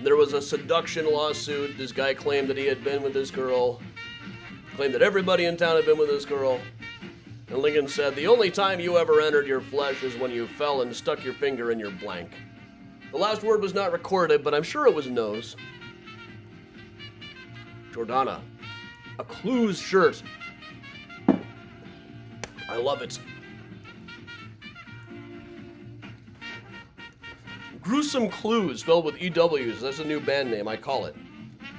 There was a seduction lawsuit. This guy claimed that he had been with this girl. Claimed that everybody in town had been with this girl. And Lincoln said, the only time you ever entered your flesh is when you fell and stuck your finger in your blank. The last word was not recorded, but I'm sure it was nose. Jordana, a Clues shirt. I love it. Gruesome Clues, spelled with EWs. That's a new band name, I call it.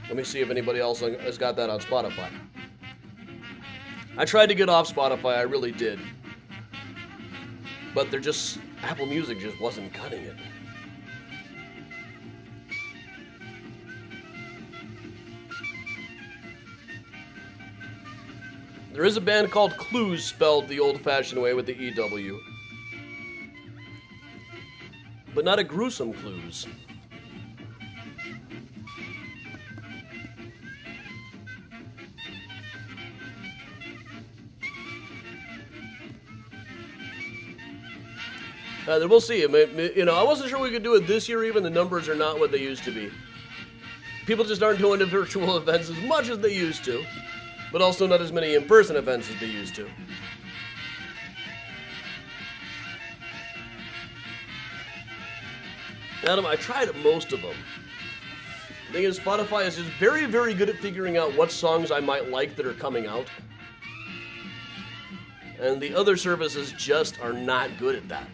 Let me see if anybody else has got that on Spotify. I tried to get off Spotify, I really did. But Apple Music just wasn't cutting it. There is a band called Clues, spelled the old-fashioned way with the EW. But not a gruesome Clues. We'll see. I wasn't sure we could do it this year even. The numbers are not what they used to be. People just aren't doing the virtual events as much as they used to. But also not as many in-person events as they used to. Adam, I tried most of them. The thing is, Spotify is just very, very good at figuring out what songs I might like that are coming out. And the other services just are not good at that.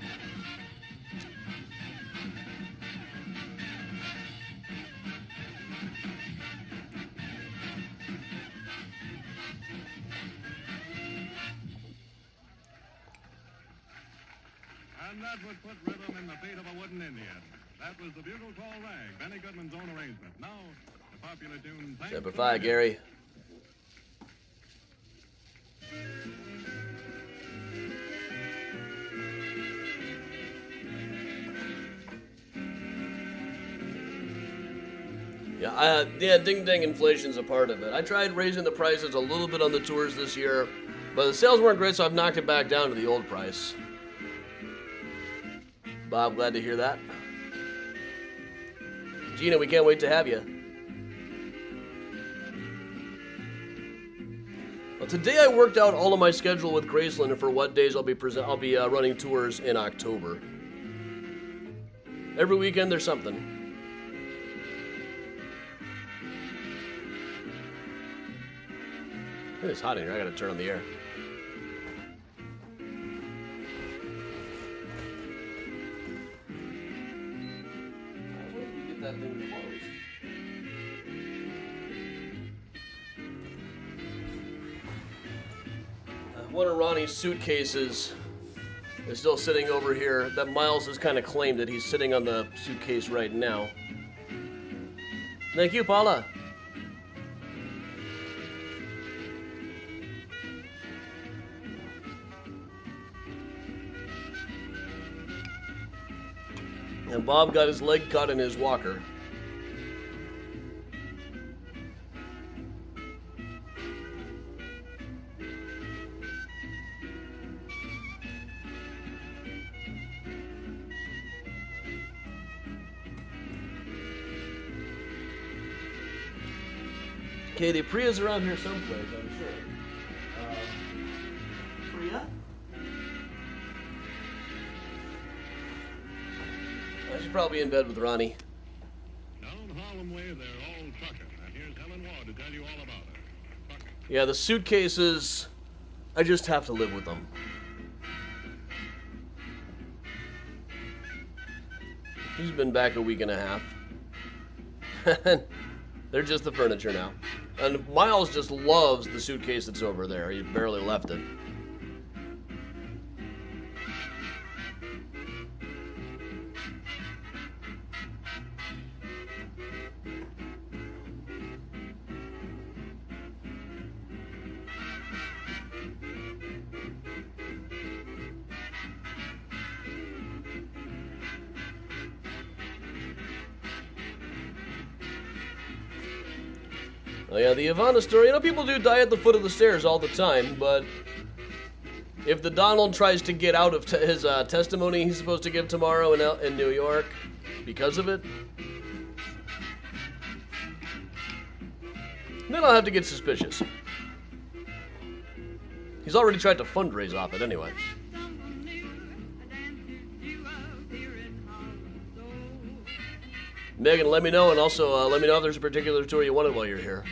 And that would put rhythm in the feet of a wooden Indian. That was the bugle call rag, Benny Goodman's own arrangement. Now, the popular tune... Semper Fi, Gary. Yeah, ding-dang inflation's a part of it. I tried raising the prices a little bit on the tours this year, but the sales weren't great, so I've knocked it back down to the old price. Bob, glad to hear that. Gina, we can't wait to have you. Well, today I worked out all of my schedule with Graceland for what days I'll be running tours in October. Every weekend there's something. It's hot in here. I gotta turn on the air. Get that thing closed. One of Ronnie's suitcases is still sitting over here. That Miles has kind of claimed that he's sitting on the suitcase right now. Thank you, Paula. And Bob got his leg cut in his walker. Okay, the Priya's around here someplace, I'm sure. Priya? She's probably in bed with Ronnie. Down Harlem Way, they're all trucking. And here's Helen Ward to tell you all about her. Trucking. Yeah, the suitcases, I just have to live with them. She's been back a week and a half. They're just the furniture now. And Miles just loves the suitcase that's over there. He barely left it. Oh yeah, the Ivana story. You know, people do die at the foot of the stairs all the time, but if the Donald tries to get out of his testimony he's supposed to give tomorrow in New York because of it, then I'll have to get suspicious. He's already tried to fundraise off it anyway. Megan, let me know, and also let me know if there's a particular tour you wanted while you're here.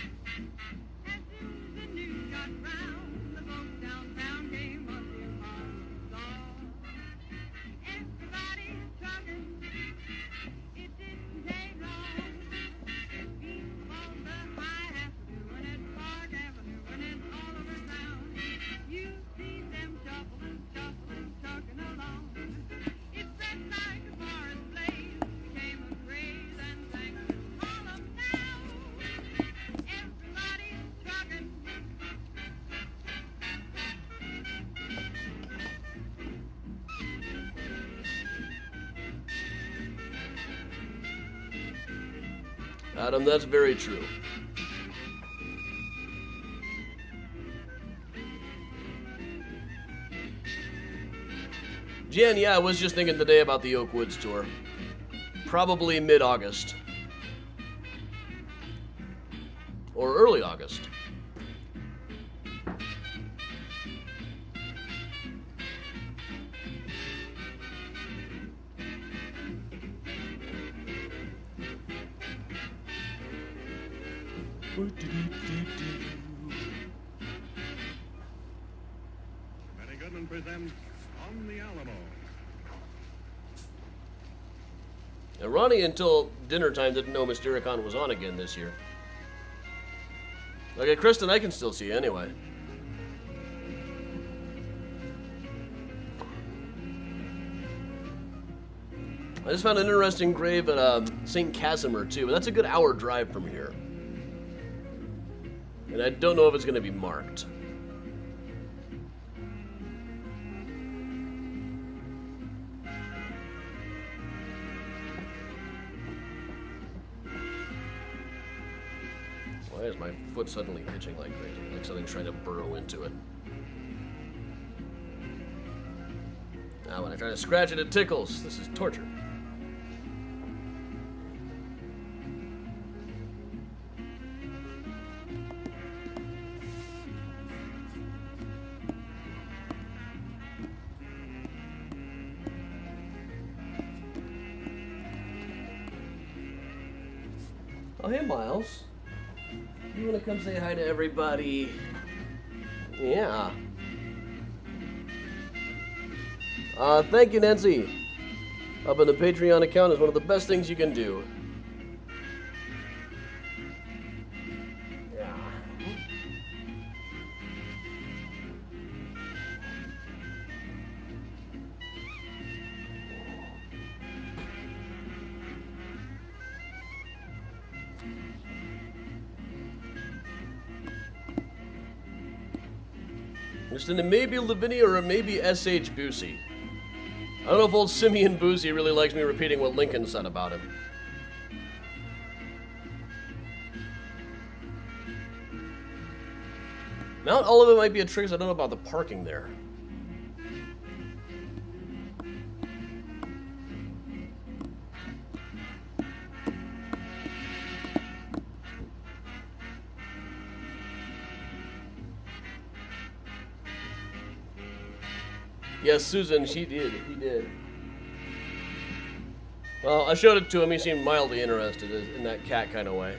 Adam, that's very true. Jen, yeah, I was just thinking today about the Oak Woods tour. Probably mid-August. Or early August. Benny Goodman presents On the Alamo. And Ronnie, until dinner time, didn't know Mystericon was on again this year. Okay, Kristen, I can still see you anyway. I just found an interesting grave at St. Casimir, too, but that's a good hour drive from here. And I don't know if it's going to be marked. Why is my foot suddenly itching like crazy? Like something's trying to burrow into it. Now when I try to scratch it, it tickles. This is torture. Oh, hey, Miles. You want to come say hi to everybody? Yeah. Thank you, Nancy. Up in the Patreon account is one of the best things you can do. Yeah. Just a maybe Lavinia or a maybe S.H. Busey. I don't know if old Simeon Boozy really likes me repeating what Lincoln said about him. Mount Olivet might be a trick, 'cause I don't know about the parking there. Yes, Susan, she did. He did. Well, I showed it to him. He seemed mildly interested in that cat kind of way.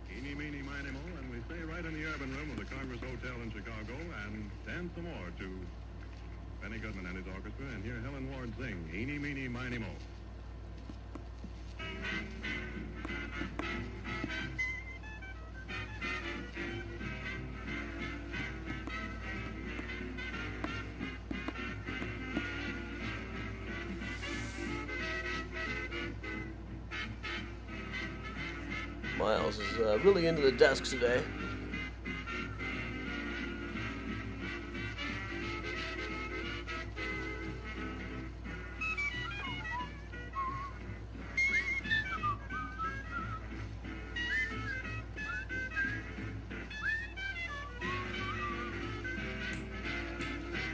Eeny, meeny, miny, mo, and we stay right in the urban room of the Congress Hotel in Chicago and dance some more to Benny Goodman and his orchestra, and hear Helen Ward sing Eeny, Meeny, Miny, Mo. Miles is really into the desk today.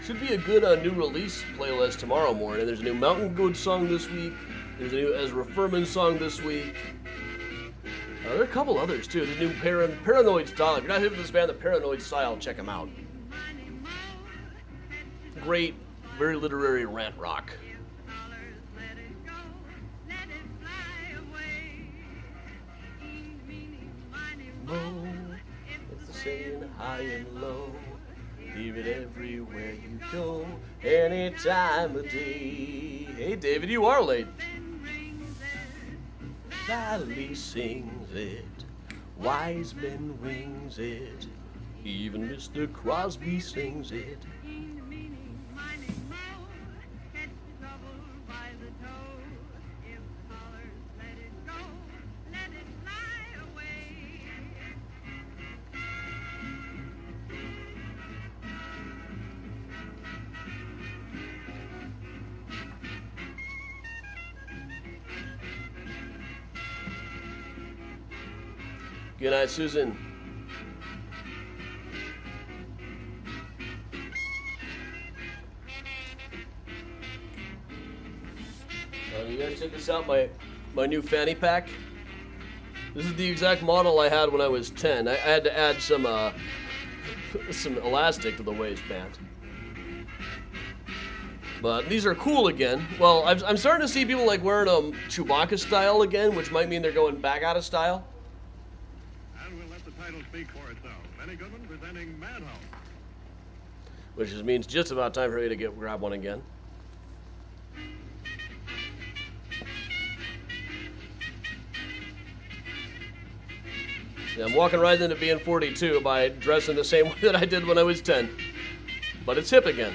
Should be a good new release playlist tomorrow morning. There's a new Mountain Goat song this week. There's a new Ezra Furman song this week. There are a couple others too. There's a new Paranoid Style. If you're not hip to this band, the Paranoid Style, check them out. Great, very literary rant rock. Mo, it's the saying high and low. Hear it everywhere you go, any time of day. Hey, David, you are late. Valley sings it, wise men wings it, even Mr. Crosby sings it. Good night, Susan. You guys check this out, my new fanny pack. This is the exact model I had when I was 10. I had to add some elastic to the waistband. But these are cool again. Well, I'm starting to see people like wearing them Chewbacca style again, which might mean they're going back out of style. And we'll let the title speak for itself. Benny Goodman presenting Madhouse. Which just means just about time for me to grab one again. Yeah, I'm walking right into being 42 by dressing the same way that I did when I was 10. But it's hip again.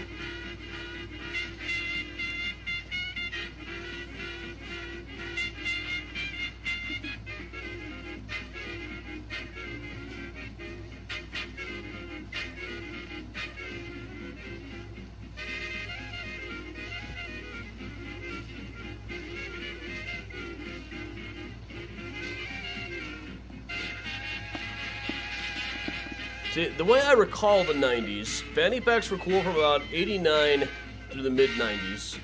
See, the way I recall the 90s, fanny packs were cool from about 89 through the mid-90s.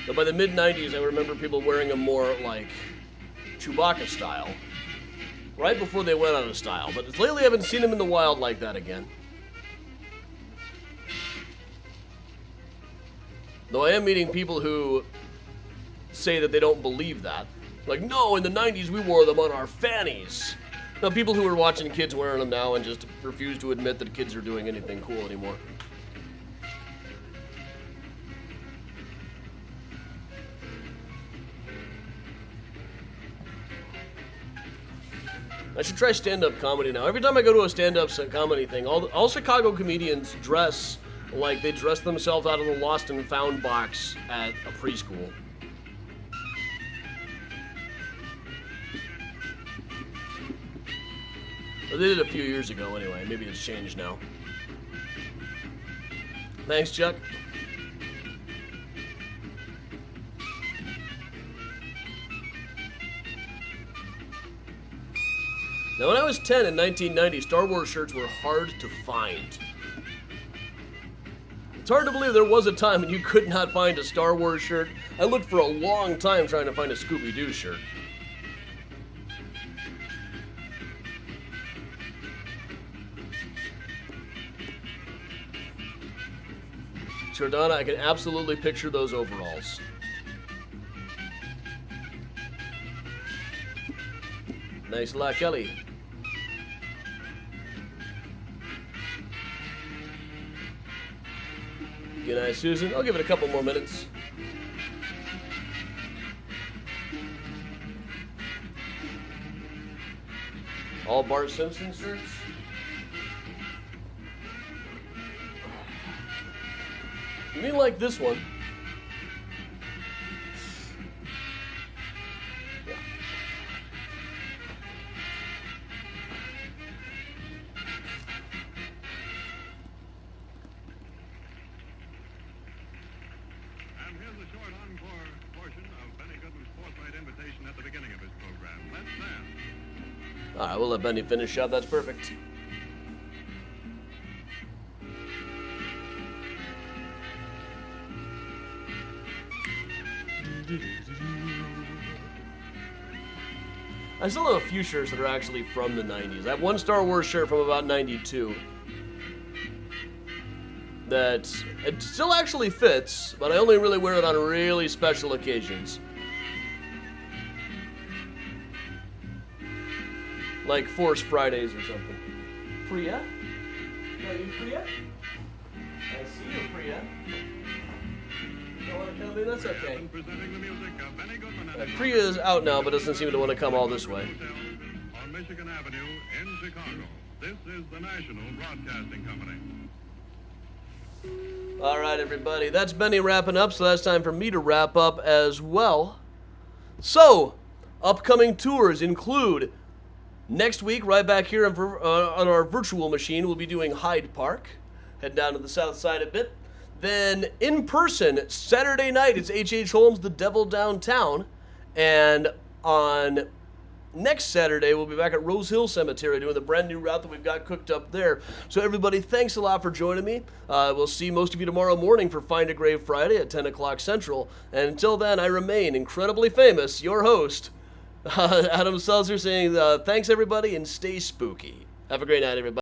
But by the mid-90s, I remember people wearing them more like Chewbacca style. Right before they went out of style. But lately I haven't seen them in the wild like that again. Though I am meeting people who say that they don't believe that. Like, no, in the 90s we wore them on our fannies. Now, people who are watching kids wearing them now and just refuse to admit that kids are doing anything cool anymore. I should try stand-up comedy now. Every time I go to a stand-up comedy thing, all Chicago comedians dress like they dress themselves out of the Lost and Found box at a preschool. Well, they did it a few years ago anyway. Maybe it's changed now. Thanks, Chuck. Now, when I was 10 in 1990, Star Wars shirts were hard to find. It's hard to believe there was a time when you could not find a Star Wars shirt. I looked for a long time trying to find a Scooby-Doo shirt. Jordana, I can absolutely picture those overalls. Nice La Kelly. Good night, Susan. I'll give it a couple more minutes. All Bart Simpson shirts? You mean like this one? Yeah. And here's a short encore portion of Benny Goodman's forthright invitation at the beginning of his program. Let's dance. All right, we'll let Benny finish up. That's perfect. I still have a few shirts that are actually from the 90s. I have one Star Wars shirt from about 92 that it still actually fits, but I only really wear it on really special occasions. Like Force Fridays or something. Priya? Are you Priya? I see you, Priya. Don't want to come in? That's okay. Presenting the music of Benny Goodman and Priya is out now, but doesn't seem to want to come all this way. Hotel on Michigan Avenue in Chicago. This is the National Broadcasting Company. All right, everybody. That's Benny wrapping up, so that's time for me to wrap up as well. So, upcoming tours include next week, right back here on our virtual machine, we'll be doing Hyde Park. Head down to the south side a bit. Then, in person, Saturday night, it's H.H. Holmes' The Devil Downtown. And on next Saturday, we'll be back at Rose Hill Cemetery doing the brand new route that we've got cooked up there. So, everybody, thanks a lot for joining me. We'll see most of you tomorrow morning for Find a Grave Friday at 10 o'clock Central. And until then, I remain incredibly famous, your host, Adam Seltzer, saying thanks, everybody, and stay spooky. Have a great night, everybody.